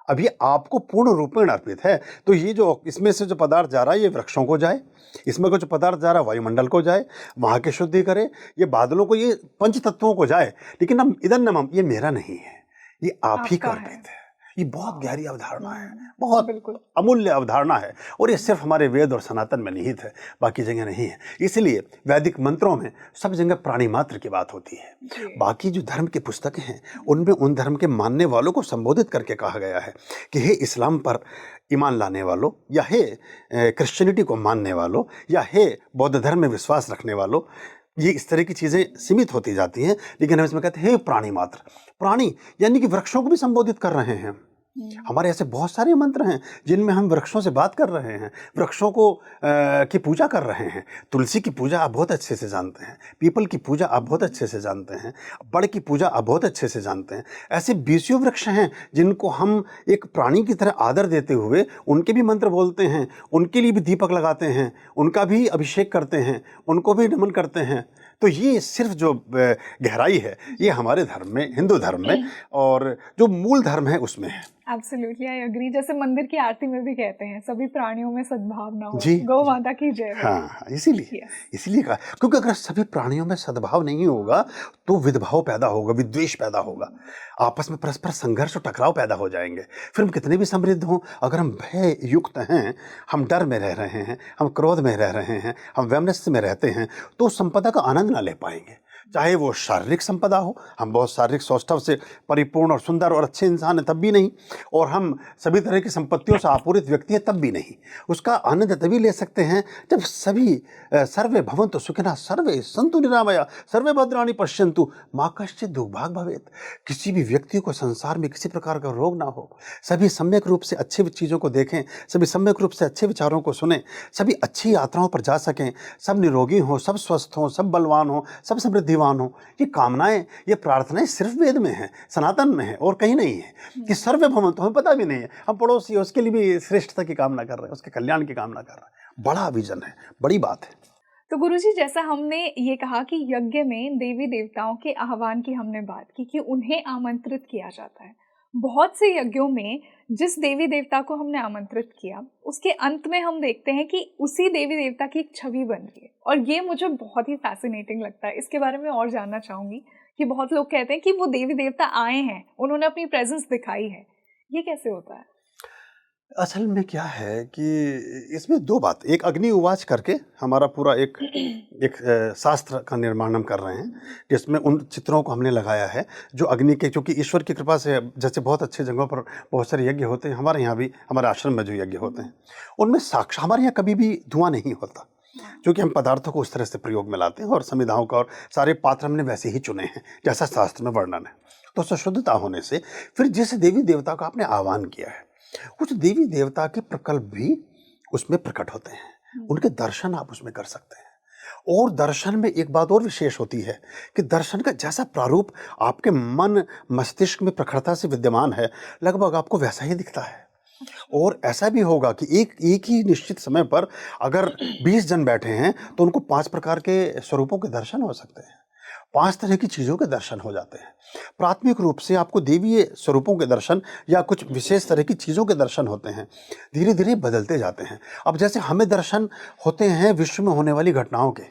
अब ये आपको पूर्ण रूप में अर्पित है। तो ये जो इसमें से जो पदार्थ जा रहा है, ये वृक्षों को जाए, इसमें कुछ पदार्थ जा रहा है वायुमंडल को जाए, वहाँ की शुद्धि करे, ये बादलों को, ये पंच तत्वों को जाए। लेकिन अब इदन्नमम ये मेरा नहीं है, ये आप ही का अर्पित है। ये बहुत गहरी अवधारणा है, बहुत अमूल्य अवधारणा है, और ये सिर्फ हमारे वेद और सनातन में निहित है, बाकी जगह नहीं है। इसलिए वैदिक मंत्रों में सब जगह प्राणी मात्र की बात होती है। बाकी जो धर्म की पुस्तकें हैं उनमें उन धर्म के मानने वालों को संबोधित करके कहा गया है कि हे इस्लाम पर ईमान लाने वालों, या हे क्रिश्चियनिटी को मानने वालों, या हे बौद्ध धर्म में विश्वास रखने वालों। ये इस तरह की चीज़ें सीमित होती जाती हैं, लेकिन हम इसमें कहते हैं हे प्राणी मात्र। प्राणी यानी कि वृक्षों को भी संबोधित कर रहे हैं। हमारे ऐसे बहुत सारे मंत्र हैं जिनमें हम वृक्षों से बात कर रहे हैं, वृक्षों को की पूजा कर रहे हैं। तुलसी की पूजा आप बहुत अच्छे से जानते हैं, पीपल की पूजा आप बहुत अच्छे से जानते हैं, बड़ की पूजा आप बहुत अच्छे से जानते हैं। ऐसे बीसियों वृक्ष हैं जिनको हम एक प्राणी की तरह आदर देते हुए उनके भी मंत्र बोलते हैं, उनके लिए भी दीपक लगाते हैं, उनका भी अभिषेक करते हैं, उनको भी नमन करते हैं। तो ये सिर्फ जो गहराई है ये हमारे धर्म में, हिंदू धर्म में, और जो मूल धर्म है उसमें है। Absolutely I agree. जैसे मंदिर की आरती में भी कहते हैं सभी प्राणियों में सद्भावना हो, जी, गौ माता की जय हो। हाँ, इसीलिए कहा, क्योंकि अगर सभी प्राणियों में सद्भाव नहीं होगा तो विद्भाव पैदा होगा, विद्वेष पैदा होगा, आपस में परस्पर संघर्ष और टकराव पैदा हो जाएंगे। फिर हम कितने भी समृद्ध हों, अगर हम भय युक्त हैं, हम डर में रह रहे हैं, हम क्रोध में रह रहे हैं, हम वैमनस्य में रहते हैं, तो उस संपदा का आनंद ना ले पाएंगे। चाहे वो शारीरिक संपदा हो, हम बहुत शारीरिक सौष्ठव से परिपूर्ण और सुंदर और अच्छे इंसान हैं तब भी नहीं, और हम सभी तरह की संपत्तियों से आपूरित व्यक्ति हैं तब भी नहीं। उसका आनंद तभी ले सकते हैं जब सभी सर्वे भवन्तु सुखिनः सर्वे सन्तु निरामया सर्वे भद्राणि पश्यन्तु मा कश्चित् दुर्भाग् भवेत्। किसी भी व्यक्ति को संसार में किसी प्रकार का रोग ना हो, सभी सम्यक रूप से अच्छी चीज़ों को देखें, सभी सम्यक रूप से अच्छे विचारों को सुने, सभी अच्छी यात्राओं पर जा सकें, सब निरोगी हों, सब स्वस्थ हों, सब बलवान हों, सब समृद्धिवान हो। ये कामनाएं, ये प्रार्थनाएं सिर्फ वेद में हैं, सनातन में है, और कहीं नहीं है। कि सर्वे भवन्तु हमें पता भी नहीं है, हम पड़ोसी उसके लिए भी श्रेष्ठता की कामना कर रहे हैं, उसके कल्याण की कामना कर रहे हैं। बड़ा विजन है, बड़ी बात है। तो गुरुजी, जैसा हमने ये कहा कि यज्ञ में देवी देवताओं के आह्वान की हमने बात की कि उन्हें आमंत्रित किया जाता है। बहुत से यज्ञों में जिस देवी देवता को हमने आमंत्रित किया उसके अंत में हम देखते हैं कि उसी देवी देवता की एक छवि बन रही है, और ये मुझे बहुत ही फैसिनेटिंग लगता है। इसके बारे में और जानना चाहूँगी कि बहुत लोग कहते हैं कि वो देवी देवता आए हैं, उन्होंने अपनी प्रेजेंस दिखाई है, ये कैसे होता है? असल में क्या है कि इसमें दो बात, एक अग्नि उवाच करके हमारा पूरा एक शास्त्र का निर्माण हम कर रहे हैं, जिसमें उन चित्रों को हमने लगाया है जो अग्नि के, क्योंकि ईश्वर की कृपा से जैसे बहुत अच्छे जगहों पर बहुत सारे यज्ञ होते हैं, हमारे यहाँ भी, हमारे आश्रम में जो यज्ञ होते हैं उनमें साक्षात, हमारे यहाँ कभी भी धुआं नहीं होता, क्योंकि हम पदार्थों को उस तरह से प्रयोग में लाते हैं, और संविधाओं का और सारे पात्र हमने वैसे ही चुने हैं जैसा शास्त्र में वर्णन है। तो सशुद्धता होने से फिर जिस देवी देवता का आपने आह्वान किया है उस देवी देवता के प्रकल्प भी उसमें प्रकट होते हैं, उनके दर्शन आप उसमें कर सकते हैं। और दर्शन में एक बात और विशेष होती है कि दर्शन का जैसा प्रारूप आपके मन मस्तिष्क में प्रखरता से विद्यमान है, लगभग आपको वैसा ही दिखता है। और ऐसा भी होगा कि एक ही निश्चित समय पर अगर 20 जन बैठे हैं तो उनको 5 प्रकार के स्वरूपों के दर्शन हो सकते हैं, 5 तरह की चीज़ों के दर्शन हो जाते हैं। प्राथमिक रूप से आपको देवीय स्वरूपों के दर्शन या कुछ विशेष तरह की चीज़ों के दर्शन होते हैं, धीरे धीरे बदलते जाते हैं। अब जैसे हमें दर्शन होते हैं विश्व में होने वाली घटनाओं के,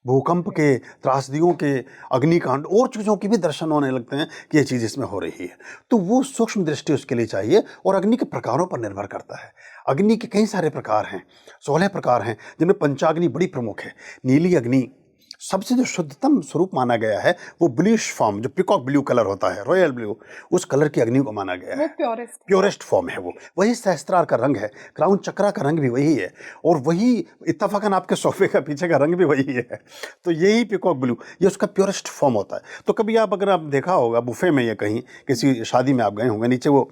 भूकंप के, त्रासदियों के, अग्निकांड और चीज़ों के भी दर्शन होने लगते हैं कि ये चीज़ इसमें हो रही है, तो वो सूक्ष्म दृष्टि उसके लिए चाहिए, और अग्नि के प्रकारों पर निर्भर करता है। अग्नि के कई सारे प्रकार हैं, 16 प्रकार हैं, जिनमें पंचाग्नि बड़ी प्रमुख है। नीली अग्नि, सबसे जो शुद्धतम स्वरूप माना गया है वो ब्लूइश फॉर्म, जो पीकॉक ब्लू कलर होता है, रॉयल ब्लू, उस कलर की अग्नि को माना गया वो है। प्योरेस्ट फॉर्म है वो। वही सहस्त्रार का रंग है, क्राउन चक्रा का रंग भी वही है, और वही इत्तफाकन आपके सोफे का पीछे का रंग भी वही है। तो यही पीकॉक ब्लू, ये उसका प्योरेस्ट फॉर्म होता है। तो कभी आप, अगर आप देखा होगा बुफे में या कहीं किसी शादी में आप गए होंगे, नीचे वो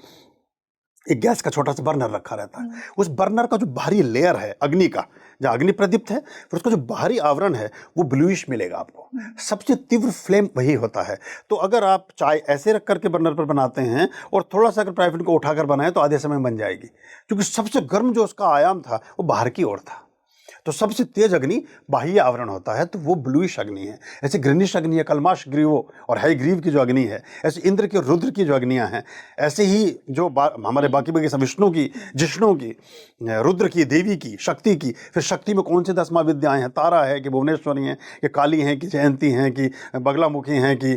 एक गैस का छोटा सा बर्नर रखा रहता है। उस बर्नर का जो बाहरी लेयर है अग्नि का, जहाँ अग्नि प्रदीप्त है, फिर उसका जो बाहरी आवरण है वो ब्लूइश मिलेगा आपको। सबसे तीव्र फ्लेम वही होता है। तो अगर आप चाय ऐसे रख करके बर्नर पर बनाते हैं और थोड़ा सा अगर पैराफिन को उठाकर बनाए तो आधे समय में बन जाएगी, क्योंकि सबसे गर्म जो उसका आयाम था वो बाहर की ओर था। तो सबसे तेज अग्नि बाह्य आवरण होता है, तो वो ब्लूइश अग्नि है। ऐसे ग्रीनिश अग्नि है कलमाश ग्रीवो और हाई ग्रीव की जो अग्नि है, ऐसे इंद्र की रुद्र की जो अग्नियां हैं, ऐसे ही जो हमारे बाकी विष्णु की, जिष्णु की, रुद्र की, देवी की, शक्ति की। फिर शक्ति में कौन सी 10 महाविद्याएं हैं? तारा है कि भुवनेश्वरी हैं कि काली हैं कि जयंती हैं कि बगलामुखी हैं कि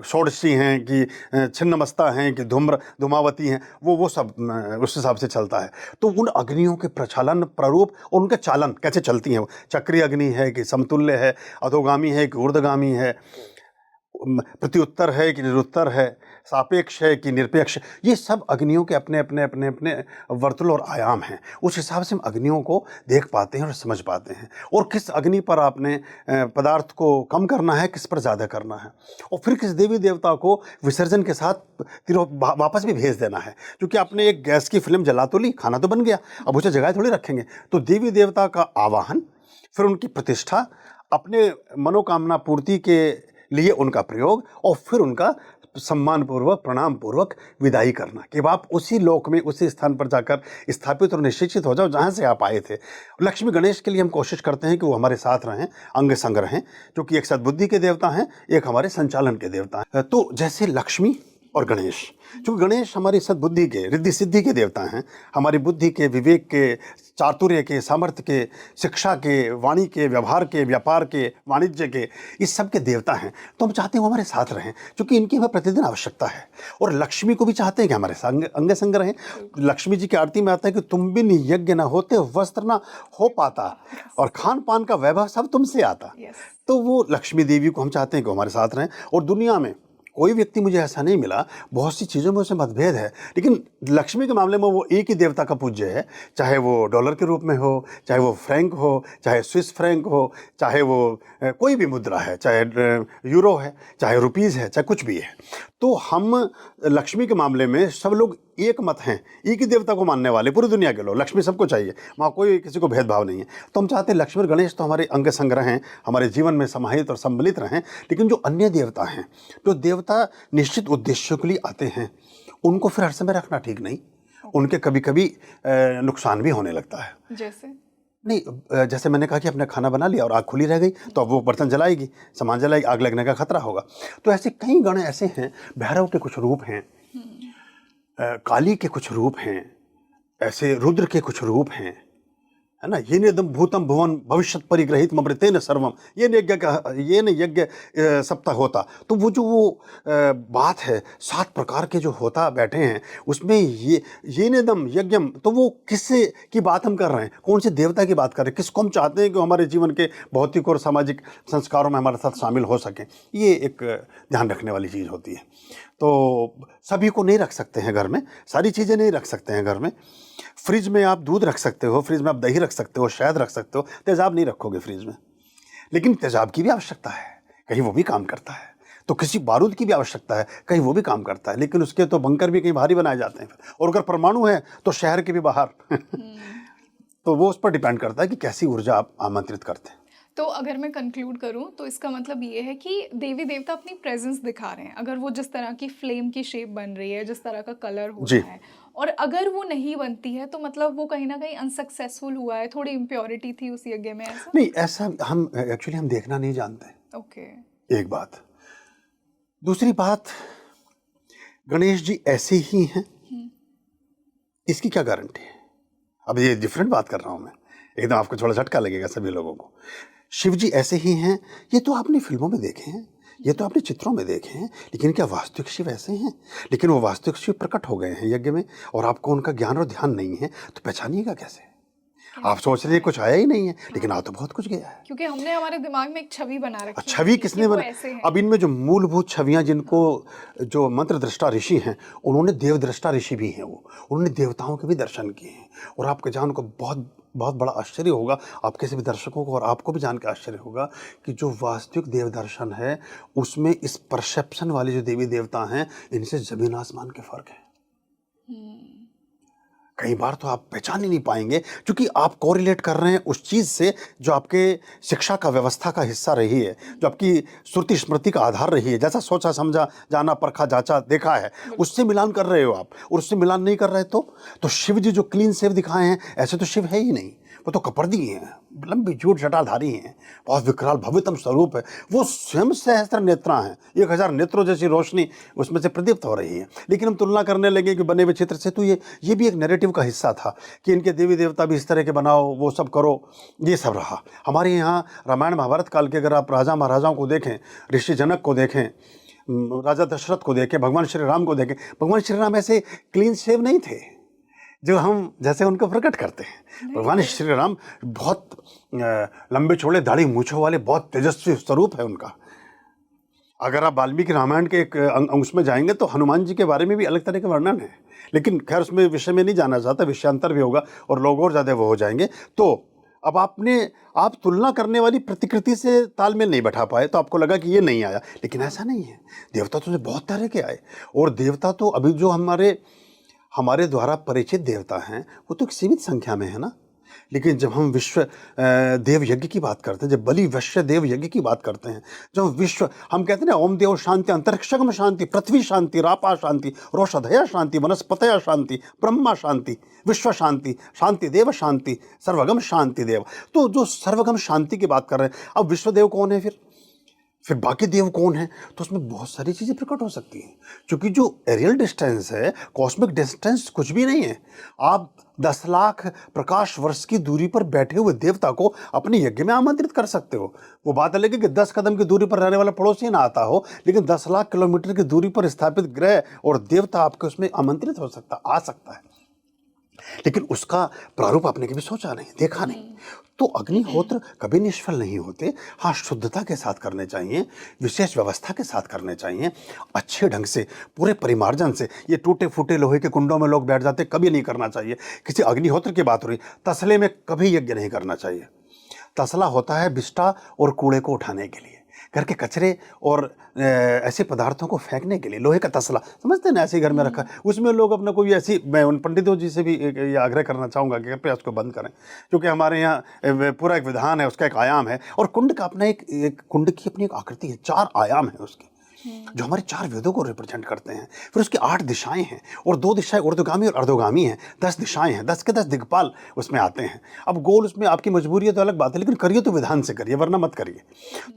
षोडशी हैं कि छिन्नमस्ता हैं कि धूमावती हैं, वो सब उस हिसाब से चलता है। तो उन अग्नियों के प्रचालन, प्रारूप और उनके चालन कैसे चलती हैं, वो चक्रीय अग्नि है कि समतुल्य है, अधोगामी है कि ऊर्ध्वगामी है, प्रत्युत्तर है कि निरुत्तर है, सापेक्ष है कि निरपेक्ष, ये सब अग्नियों के अपने अपने अपने अपने वर्तुल और आयाम हैं। उस हिसाब से हम अग्नियों को देख पाते हैं और समझ पाते हैं, और किस अग्नि पर आपने पदार्थ को कम करना है, किस पर ज़्यादा करना है, और फिर किस देवी देवता को विसर्जन के साथ वापस भी भेज देना है। क्योंकि आपने एक गैस की फिल्म जला तो ली, खाना तो बन गया, अब उसे जगह थोड़ी रखेंगे। तो देवी देवता का आवाहन, फिर उनकी प्रतिष्ठा, अपने मनोकामना पूर्ति के लिए उनका प्रयोग, और फिर उनका सम्मान पूर्वक, प्रणाम पूर्वक विदाई करना कि अब आप उसी लोक में, उसी स्थान पर जाकर स्थापित और निश्चित हो जाओ जहाँ से आप आए थे। लक्ष्मी गणेश के लिए हम कोशिश करते हैं कि वो हमारे साथ रहें, अंग संग रहें, क्योंकि एक सद्बुद्धि के देवता हैं, एक हमारे संचालन के देवता हैं। तो जैसे लक्ष्मी और गणेश, क्योंकि गणेश हमारी सद्बुद्धि के, रिद्धि सिद्धि के देवता हैं, हमारी बुद्धि के, विवेक के, चातुर्य के, सामर्थ्य के, शिक्षा के, वाणी के, व्यवहार के, व्यापार के, वाणिज्य के, इस सब के देवता हैं। तो हम चाहते हैं वो हमारे साथ रहें, क्योंकि इनकी हमें प्रतिदिन आवश्यकता है। और लक्ष्मी को भी चाहते हैं कि हमारे संग अंग संग रहें। लक्ष्मी जी की आरती में आता है कि तुम बिन यज्ञ न होते, वस्त्र न हो पाता, और खान पान का वैभव सब तुमसे आता। तो वो लक्ष्मी देवी को हम चाहते हैं कि वो हमारे साथ रहें। और दुनिया में कोई व्यक्ति मुझे ऐसा नहीं मिला, बहुत सी चीज़ों में उससे मतभेद है, लेकिन लक्ष्मी के मामले में वो एक ही देवता का पूज्य है, चाहे वो डॉलर के रूप में हो, चाहे वो फ्रैंक हो, चाहे स्विस फ्रैंक हो, चाहे वो कोई भी मुद्रा है, चाहे यूरो है, चाहे रुपीज़ है, चाहे कुछ भी है। तो हम लक्ष्मी के मामले में सब लोग एक मत हैं, एक ही देवता को मानने वाले पूरी दुनिया के लोग। लक्ष्मी सबको चाहिए, वहाँ कोई किसी को भेदभाव नहीं है। तो हम चाहते हैं लक्ष्मी और गणेश तो हमारे अंग संग रहें, हमारे जीवन में समाहित और सम्मिलित रहें। लेकिन जो अन्य देवता हैं, जो देवता निश्चित उद्देश्यों के लिए आते हैं, उनको फिर हर समय रखना ठीक नहीं। उनके कभी कभी नुकसान भी होने लगता है। जैसे नहीं, जैसे मैंने कहा कि आपने खाना बना लिया और आग खुली रह गई, तो अब वो बर्तन जलाएगी, सामान जलाएगी, आग लगने का खतरा होगा। तो ऐसे कई गण ऐसे हैं, भैरव के कुछ रूप हैं, काली के कुछ रूप हैं, ऐसे रुद्र के कुछ रूप हैं, है ना। ये निदम भूतम भुवन भविष्यत परिग्रहित ममृतेन सर्वम, ये न यज्ञ सप्ताह होता। तो वो जो बात है, 7 प्रकार के जो होता बैठे हैं उसमें ये निदम यज्ञम, तो वो किससे की बात हम कर रहे हैं, कौन से देवता की बात कर रहे हैं, किसको हम चाहते हैं कि हमारे जीवन के भौतिक और सामाजिक संस्कारों में हमारे साथ शामिल हो सकें। ये एक ध्यान रखने वाली चीज़ होती है। तो सभी को नहीं रख सकते हैं घर में, सारी चीज़ें नहीं रख सकते हैं घर में। फ्रिज में आप दूध रख सकते हो, फ्रिज में आप दही रख सकते हो, शहद रख सकते हो, तेज़ाब नहीं रखोगे फ्रिज में। लेकिन तेज़ाब की भी आवश्यकता है, कहीं वो भी काम करता है। तो किसी बारूद की भी आवश्यकता है, कहीं वो भी काम करता है। लेकिन उसके तो बंकर भी कहीं बाहर ही बनाए जाते हैं। और अगर परमाणु है तो शहर के भी बाहर तो वो उस पर डिपेंड करता है कि कैसी ऊर्जा आप आमंत्रित करते हैं। तो अगर मैं कंक्लूड करूं तो इसका मतलब ये है कि देवी देवता अपनी प्रेजेंस दिखा रहे हैं। अगर वो जिस तरह की फ्लेम की शेप बन रही है, जिस तरह का कलर हो रहा है, और अगर वो नहीं बनती है तो मतलब वो कहीं ना कहीं अनसक्सेसफुल हुआ है, थोड़ी इम्प्योरिटी थी उस यज्ञ में। ऐसा नहीं, ऐसा हम एक्चुअली हम देखना नहीं जानते। ओके, एक बात। दूसरी बात, गणेश जी ऐसे ही हैं, इसकी क्या गारंटी है। अब ये डिफरेंट बात कर रहा हूं मैं, एकदम आपको थोड़ा झटका लगेगा सभी लोगों को। शिव जी ऐसे ही हैं, ये तो आपने फिल्मों में देखे हैं, ये तो आपने चित्रों में देखे हैं, लेकिन क्या वास्तविक शिव ऐसे हैं? लेकिन वो वास्तविक शिव प्रकट हो गए हैं यज्ञ में, और आपको उनका ज्ञान और ध्यान नहीं है, तो पहचानिएगा कैसे? आप सोच रहे हैं कुछ आया ही नहीं है, लेकिन आ तो बहुत कुछ गया है। क्योंकि हमने हमारे दिमाग में एक छवि बना रखी है छवि कि किसने वो बना? ऐसे हैं। अब इनमें जो मूलभूत छवियां, जिनको जो मंत्र दृष्टा ऋषि हैं, उन्होंने देव दृष्टा ऋषि भी हैं, वो उन्होंने देवताओं के भी दर्शन किए हैं। और आपके जान को बहुत बहुत बड़ा आश्चर्य होगा, आप किसी भी दर्शकों को और आपको भी जान के आश्चर्य होगा कि जो वास्तविक देव दर्शन है उसमें इस परसेप्शन वाले जो देवी देवता हैं, इनसे जमीन आसमान के फर्क है। कई बार तो आप पहचान ही नहीं पाएंगे, क्योंकि आप कोरिलेट कर रहे हैं उस चीज़ से जो आपके शिक्षा का व्यवस्था का हिस्सा रही है, जो आपकी श्रुति स्मृति का आधार रही है, जैसा सोचा समझा जाना परखा जांचा देखा है, उससे मिलान कर रहे हो आप। और उससे मिलान नहीं कर रहे तो शिव जी जो क्लीन सेव दिखाए हैं, ऐसे तो शिव है ही नहीं, वो तो कपर्दी हैं, लंबी जूट जटाधारी हैं, बहुत विकराल भव्यतम स्वरूप है। वो स्वयं सहस्त्र नेत्रा हैं, 1000 नेत्रों जैसी रोशनी उसमें से प्रदीप्त हो रही है। लेकिन हम तुलना करने लगे कि बने हुए चित्र से, तो ये भी एक नैरेटिव का हिस्सा था कि इनके देवी देवता भी इस तरह के बनाओ, वो सब करो, ये सब रहा। हमारे यहाँ रामायण महाभारत काल के अगर आप राजा महाराजाओं को देखें, ऋषि जनक को देखें, राजा दशरथ को देखें, भगवान श्री राम को देखें, भगवान श्री राम ऐसे क्लीन शेव नहीं थे जो हम जैसे उनको प्रकट करते हैं। भगवान श्री राम बहुत लंबे चौड़े दाढ़ी मूंछों वाले बहुत तेजस्वी स्वरूप है उनका। अगर आप वाल्मीकि रामायण के एक अंश में जाएंगे तो हनुमान जी के बारे में भी अलग तरह के वर्णन है, लेकिन खैर उसमें विषय में नहीं जाना चाहता, विषयांतर भी होगा और लोग और ज़्यादा वो हो जाएंगे। तो अब आप तुलना करने वाली प्रतिकृति से तालमेल नहीं बैठा पाए, तो आपको लगा कि ये नहीं आया, लेकिन ऐसा नहीं है। देवता तो बहुत तरह के आए, और देवता तो अभी जो हमारे द्वारा परिचित देवता हैं वो तो एक सीमित संख्या में है ना। लेकिन जब हम विश्व देव यज्ञ की बात करते हैं, जब बलि वैश्य देव यज्ञ की बात करते हैं, जब हम कहते हैं ना, ओम देव शांति, अंतरिक्षगम शांति, पृथ्वी शांति, रापा शांति, रोषधया शांति, वनस्पतया शांति, ब्रह्मा शांति, विश्व शांति, शांति देव शांति, सर्वगम शांति देव। तो जो सर्वगम शांति की बात कर रहे हैं, अब विश्व देव कौन है, फिर बाकी देव कौन है? तो उसमें बहुत सारी चीज़ें प्रकट हो सकती हैं, क्योंकि जो एरियल डिस्टेंस है, कॉस्मिक डिस्टेंस कुछ भी नहीं है। आप 10 लाख प्रकाश वर्ष की दूरी पर बैठे हुए देवता को अपने यज्ञ में आमंत्रित कर सकते हो। वो बात अलग है कि 10 कदम की दूरी पर रहने वाला पड़ोसी ना आता हो, लेकिन 10 लाख किलोमीटर की दूरी पर स्थापित ग्रह और देवता आपके उसमें आमंत्रित हो सकता, आ सकता है। लेकिन उसका प्रारूप आपने कभी सोचा नहीं, देखा नहीं। तो अग्निहोत्र कभी निष्फल नहीं होते। हाँ, शुद्धता के साथ करने चाहिए, विशेष व्यवस्था के साथ करने चाहिए, अच्छे ढंग से, पूरे परिमार्जन से। ये टूटे फूटे लोहे के कुंडों में लोग बैठ जाते, कभी नहीं करना चाहिए। किसी अग्निहोत्र की बात हो रही, तसले में कभी यज्ञ नहीं करना चाहिए। तसला होता है बिष्टा और कूड़े को उठाने के लिए, घर के कचरे और ऐसे पदार्थों को फेंकने के लिए। लोहे का तसला समझते हैं ना, ऐसे घर में रखा, उसमें लोग अपना कोई ऐसी, मैं उन पंडितों जी से भी ये आग्रह करना चाहूँगा कि कृपया उसको बंद करें, क्योंकि हमारे यहाँ पूरा एक विधान है, उसका एक आयाम है। और कुंड का अपना एक कुंड की अपनी एक आकृति है, 4 आयाम है उसके, जो हमारे 4 वेदों को रिप्रेजेंट करते हैं। फिर उसकी 8 दिशाएं हैं, और 2 दिशाएं ऊर्ध्वगामी और अर्धोगामी हैं। 10 दिशाएं हैं, 10 के 10 दिक्पाल उसमें आते हैं। अब गोल उसमें आपकी मजबूरी है तो अलग बात है, लेकिन करिए तो विधान से करिए, वरना मत करिए।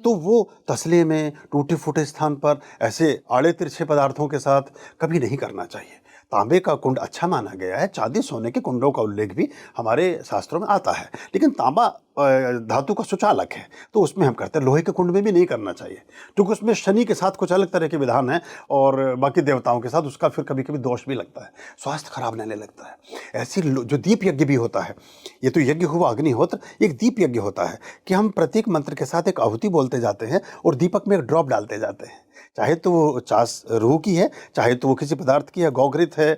तो वो तसले में टूटे फूटे स्थान पर ऐसे आड़े तिरछे पदार्थों के साथ कभी नहीं करना चाहिए। तांबे का कुंड अच्छा माना गया है, चांदी सोने के कुंडों का उल्लेख भी हमारे शास्त्रों में आता है, लेकिन तांबा धातु का सुचालक है, तो उसमें हम करते हैं। लोहे के कुंड में भी नहीं करना चाहिए, क्योंकि उसमें शनि के साथ कुछ अलग तरह के विधान हैं, और बाकी देवताओं के साथ उसका फिर कभी कभी दोष भी लगता है, स्वास्थ्य खराब रहने लगता है। ऐसी जो दीप यज्ञ भी होता है, ये तो यज्ञ हुआ अग्निहोत्र, एक दीप यज्ञ होता है कि हम प्रतीक मंत्र के साथ एक आहुति बोलते जाते हैं और दीपक में एक ड्रॉप डालते जाते हैं, चाहे तो वो चास रूह की है, चाहे तो वो किसी पदार्थ की है, गौघृत है।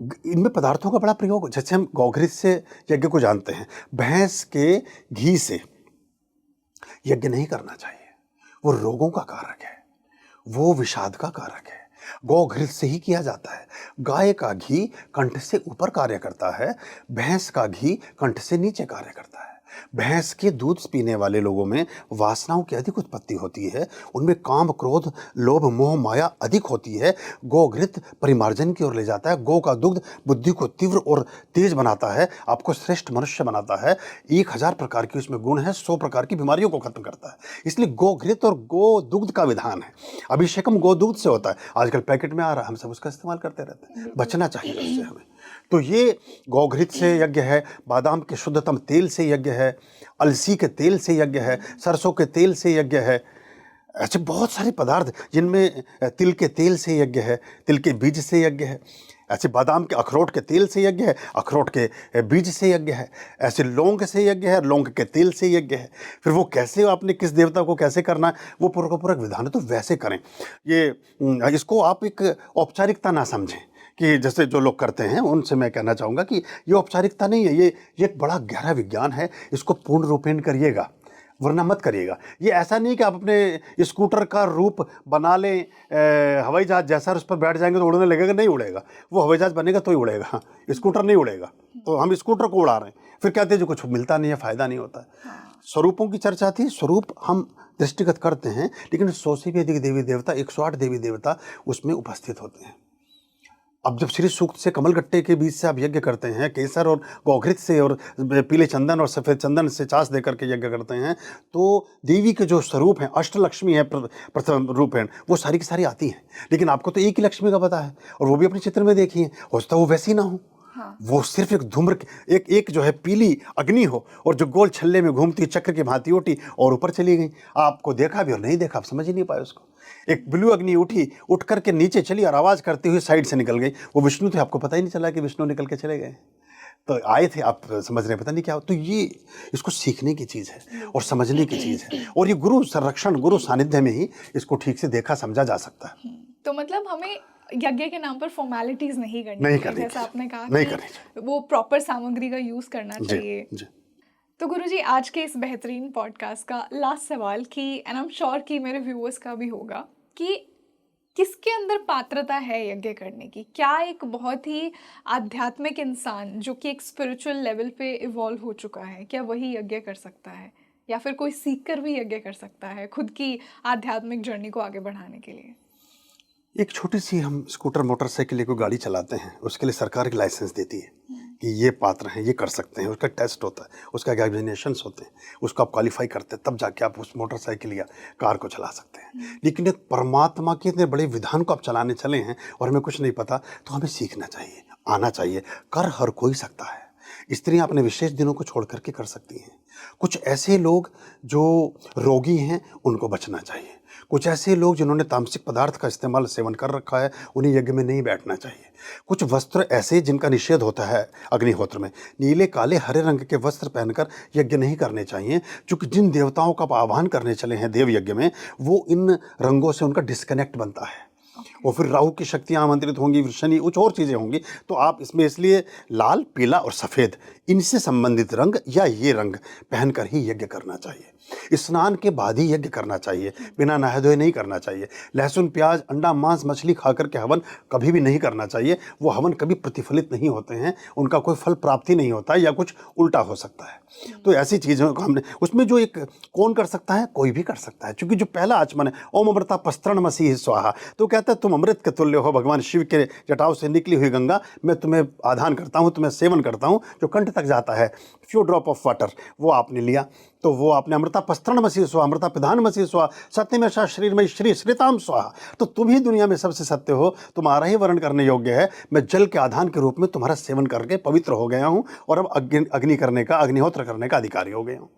इनमें पदार्थों का बड़ा प्रयोग, जैसे हम गौघृत से यज्ञ को जानते हैं, भैंस के घी से यज्ञ नहीं करना चाहिए, वो रोगों का कारक है, वो विषाद का कारक है। गौघृत से ही किया जाता है। गाय का घी कंठ से ऊपर कार्य करता है, भैंस का घी कंठ से नीचे कार्य करता है। भैंस के दूध पीने वाले लोगों में वासनाओं की अधिक उत्पत्ति होती है, उनमें काम क्रोध लोभ मोह माया अधिक होती है। गोघृत परिमार्जन की ओर ले जाता है। गौ का दुग्ध बुद्धि को तीव्र और तेज बनाता है, आपको श्रेष्ठ मनुष्य बनाता है। 1000 प्रकार की उसमें गुण है, 100 प्रकार की बीमारियों को खत्म करता है। इसलिए गोघृत और गो दुग्ध का विधान है। अभिषेकम गो दुग्ध से होता है, आजकल पैकेट में आ रहा है, हम सब उसका इस्तेमाल करते रहते हैं, बचना चाहिए उससे हमें। तो ये गौघृत से यज्ञ है, बादाम के शुद्धतम तेल से यज्ञ है, अलसी के तेल से यज्ञ है, सरसों के तेल से यज्ञ है। ऐसे बहुत सारे पदार्थ जिनमें तिल के तेल से यज्ञ है, तिल के बीज से यज्ञ है। ऐसे बादाम के अखरोट के तेल से यज्ञ है, अखरोट के बीज से यज्ञ है, ऐसे लौंग से यज्ञ है, लौंग के तेल से यज्ञ है। फिर वो कैसे आपने किस देवता को कैसे करना है वो पूरा का पूरा विधान है, तो वैसे करें। ये इसको आप एक औपचारिकता ना समझें कि जैसे जो लोग करते हैं उनसे मैं कहना चाहूँगा कि ये औपचारिकता नहीं है, ये एक बड़ा गहरा विज्ञान है, इसको पूर्ण रूपेण करिएगा, वरना मत करिएगा। ये ऐसा नहीं कि आप अपने स्कूटर का रूप बना लें हवाई जहाज जैसा, उस पर बैठ जाएंगे तो उड़ने लगेगा, नहीं उड़ेगा। वो हवाई जहाज बनेगा तो ही उड़ेगा, स्कूटर नहीं उड़ेगा। तो हम स्कूटर को उड़ा रहे हैं, फिर कहते हैं जो कुछ मिलता नहीं है, फ़ायदा नहीं होता है। स्वरूपों की चर्चा थी, स्वरूप हम दृष्टिगत करते हैं, लेकिन 100 से भी अधिक देवी देवता, 108 देवी देवता उसमें उपस्थित होते हैं। अब जब श्री सूक्त से कमलगट्टे के बीच से आप यज्ञ करते हैं, केसर और गौघृत से और पीले चंदन और सफ़ेद चंदन से चास दे करके यज्ञ करते हैं, तो देवी के जो स्वरूप हैं, अष्टलक्ष्मी है प्रथम रूपेण, वो सारी की सारी आती हैं। लेकिन आपको तो एक ही लक्ष्मी का पता है, और वो भी अपने चित्र में देखी है। हो सकता है वो वैसी ना हो। हाँ। वो सिर्फ एक धूम्र एक जो है पीली अग्नि हो, और जो गोल छल्ले में घूमती चक्र की भांति उठी और ऊपर चली गई। आपको देखा भी और नहीं देखा, आप समझ ही नहीं पाए उसको। एक ब्लू अग्नि उठी, उठ करके नीचे चली और आवाज़ करती हुई साइड से निकल गई। वो विष्णु थे, आपको पता ही नहीं चला कि विष्णु निकल के चले गए। तो आए थे, आप समझ रहे, पता नहीं क्या। तो ये इसको सीखने की चीज़ है और समझने की चीज़ है, और ये गुरु संरक्षण, गुरु सानिध्य में ही इसको ठीक से देखा समझा जा सकता है। तो मतलब हमें यज्ञ के नाम पर फॉर्मेलिटीज नहीं करनी चाहिए, जैसा आपने कहा कि वो प्रॉपर सामग्री का यूज करना चाहिए। तो गुरुजी, आज के इस बेहतरीन पॉडकास्ट का लास्ट सवाल कि एंड आई एम श्योर कि मेरे व्यूअर्स का भी होगा, कि किसके अंदर पात्रता है यज्ञ करने की? क्या एक बहुत ही आध्यात्मिक इंसान जो कि एक स्पिरिचुअल लेवल पे इवॉल्व हो चुका है, क्या वही यज्ञ कर सकता है, या फिर कोई सीख कर भी यज्ञ कर सकता है खुद की आध्यात्मिक जर्नी को आगे बढ़ाने के लिए? एक छोटी सी हम स्कूटर मोटरसाइकिल लेकर गाड़ी चलाते हैं, उसके लिए सरकार एक लाइसेंस देती है कि ये पात्र हैं, ये कर सकते हैं। उसका टेस्ट होता है, उसका एग्जामिनेशंस होते हैं, उसको आप क्वालिफाई करते हैं, तब जाके आप उस मोटरसाइकिल या कार को चला सकते हैं। लेकिन एक परमात्मा के इतने बड़े विधान को आप चलाने चले हैं और हमें कुछ नहीं पता, तो हमें सीखना चाहिए, आना चाहिए। कर हर कोई सकता है। स्त्रियाँ अपने विशेष दिनों को छोड़ करके कर सकती हैं। कुछ ऐसे लोग जो रोगी हैं उनको बचना चाहिए। कुछ ऐसे लोग जिन्होंने तामसिक पदार्थ का इस्तेमाल सेवन कर रखा है, उन्हें यज्ञ में नहीं बैठना चाहिए। कुछ वस्त्र ऐसे जिनका निषेध होता है अग्निहोत्र में, नीले काले हरे रंग के वस्त्र पहनकर यज्ञ नहीं करने चाहिए, क्योंकि जिन देवताओं का आप आह्वान करने चले हैं देव यज्ञ में, वो इन रंगों से उनका डिस्कनेक्ट बनता है। और फिर राहु की शक्तियाँ आमंत्रित होंगी, शनि, कुछ और चीज़ें होंगी। तो आप इसमें इसलिए लाल, पीला और सफ़ेद, इनसे संबंधित रंग या ये रंग पहनकर ही यज्ञ करना चाहिए। स्नान के बाद ही यज्ञ करना चाहिए, बिना नहाए धोए नहीं करना चाहिए। लहसुन, प्याज, अंडा, मांस, मछली खा करके हवन कभी भी नहीं करना चाहिए। वो हवन कभी प्रतिफलित नहीं होते हैं, उनका कोई फल प्राप्ति नहीं होता है, या कुछ उल्टा हो सकता है। तो ऐसी चीज़ों को हमने उसमें जो एक कौन कर सकता है, कोई भी कर सकता है, क्योंकि जो पहला आचमन है, ओम अमृता पस्त्रण मसीह स्वाहा, तो कहता है तुम अमृत के तुल्य हो, भगवान शिव के जटाओं से निकली हुई गंगा, मैं तुम्हें आधान करता हूँ, तुम्हें सेवन करता हूँ, जो कंठ तक जाता है, फ्यू ड्रॉप ऑफ वाटर, वो आपने लिया। तो वो आपने अमृता पस्त्रण मसीह स्वाहा, अमृता पिधान मसीह स्वाहा, सत्यमेव शरीर में श्री श्रीताम स्वाहा। तो तुम ही दुनिया में सबसे सत्य हो, तुम्हारा ही वर्ण करने योग्य है। मैं जल के आधान के रूप में तुम्हारा सेवन करके पवित्र हो गया हूँ, और अब अग्नि करने का, अग्निहोत्र करने का अधिकारी हो गया हूँ।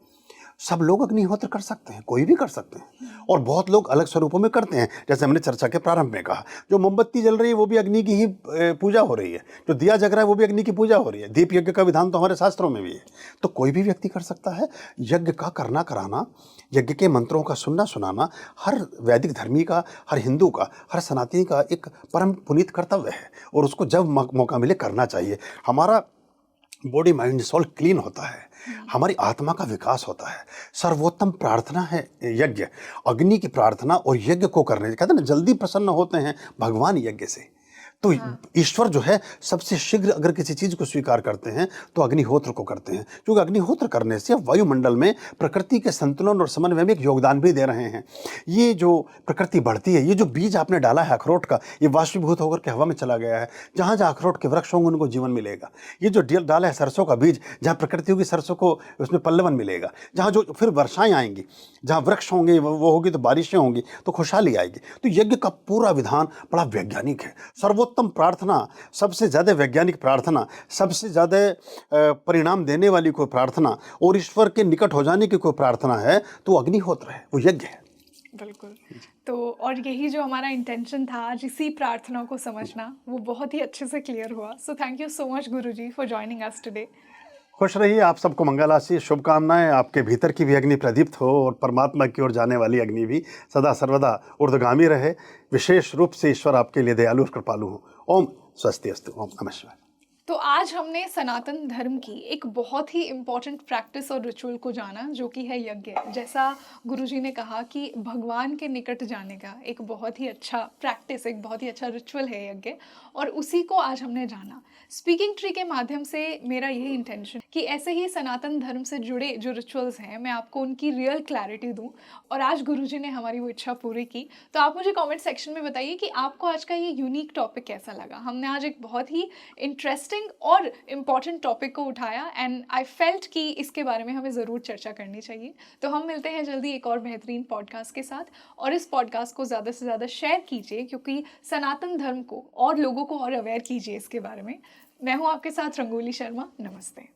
सब लोग अग्निहोत्र कर सकते हैं, कोई भी कर सकते हैं, और बहुत लोग अलग स्वरूपों में करते हैं। जैसे हमने चर्चा के प्रारंभ में कहा, जो मोमबत्ती जल रही है वो भी अग्नि की ही पूजा हो रही है, जो दिया जग रहा है वो भी अग्नि की पूजा हो रही है। दीप यज्ञ का विधान तो हमारे शास्त्रों में भी है। तो कोई भी व्यक्ति कर सकता है। यज्ञ का करना कराना, यज्ञ के मंत्रों का सुनना सुनाना हर वैदिक धर्मी का, हर हिंदू का, हर सनातनी का एक परम पुनीत कर्तव्य है, और उसको जब मौका मिले करना चाहिए। हमारा बॉडी माइंड सोल क्लीन होता है, हमारी आत्मा का विकास होता है। सर्वोत्तम प्रार्थना है यज्ञ। अग्नि की प्रार्थना और यज्ञ को करने, कहते हैं ना, जल्दी प्रसन्न होते हैं भगवान यज्ञ से। तो ईश्वर जो है सबसे शीघ्र अगर किसी चीज़ को स्वीकार करते हैं तो अग्निहोत्र को करते हैं, क्योंकि अग्निहोत्र करने से वायुमंडल में प्रकृति के संतुलन और समन्वय में एक योगदान भी दे रहे हैं। ये जो प्रकृति बढ़ती है, ये जो बीज आपने डाला है अखरोट का, ये वाष्पीभूत होकर के हवा में चला गया है। जहाँ जहाँ अखरोट के वृक्ष होंगे उनको जीवन मिलेगा। ये जो डाला है सरसों का बीज, जहाँ प्रकृति होगी सरसों को उसमें पल्लवन मिलेगा। जहाँ जो फिर वर्षाएँ आएंगी, जहाँ वृक्ष होंगे वो होगी तो बारिशें होंगी, तो खुशहाली आएगी। तो यज्ञ का पूरा विधान बड़ा वैज्ञानिक है। सर्वोत्तम प्रार्थना, सबसे ज़्यादा वैज्ञानिक प्रार्थना, सबसे ज़्यादा परिणाम देने वाली कोई प्रार्थना और ईश्वर के निकट हो जाने की कोई प्रार्थना है तो अग्निहोत्र है, वो यज्ञ है। बिल्कुल। तो और यही जो हमारा इंटेंशन था आज इसी प्रार्थना को समझना, वो बहुत ही अच्छे से क्लियर हुआ। So thank you so much Guruji for joining us today. खुश रहिए, आप सबको मंगल आशीष, शुभकामनाएं। आपके भीतर की भी अग्नि प्रदीप्त हो और परमात्मा की ओर जाने वाली अग्नि भी सदा सर्वदा ऊर्ध्वगामी रहे। विशेष रूप से ईश्वर आपके लिए दयालु और कृपालु हो। ओम स्वस्ति अस्तु। ओम नमः शिवाय। तो आज हमने सनातन धर्म की एक बहुत ही इम्पॉर्टेंट प्रैक्टिस और रिचुअल को जाना, जो कि है यज्ञ। जैसा गुरुजी ने कहा कि भगवान के निकट जाने का एक बहुत ही अच्छा प्रैक्टिस, एक बहुत ही अच्छा रिचुअल है यज्ञ, और उसी को आज हमने जाना। स्पीकिंग ट्री के माध्यम से मेरा यही इंटेंशन कि ऐसे ही सनातन धर्म से जुड़े जो रिचुअल्स हैं मैं आपको उनकी रियल क्लैरिटी दूँ, और आज गुरुजी ने हमारी वो इच्छा पूरी की। तो आप मुझे कॉमेंट सेक्शन में बताइए कि आपको आज का ये यूनिक टॉपिक कैसा लगा। हमने आज एक बहुत ही इंटरेस्टिंग और इम्पॉर्टेंट टॉपिक को उठाया एंड आई फेल्ट कि इसके बारे में हमें ज़रूर चर्चा करनी चाहिए। तो हम मिलते हैं जल्दी एक और बेहतरीन पॉडकास्ट के साथ, और इस पॉडकास्ट को ज़्यादा से ज़्यादा शेयर कीजिए, क्योंकि सनातन धर्म को और लोगों को और अवेयर कीजिए इसके बारे में। मैं हूँ आपके साथ रंगोली शर्मा। नमस्ते।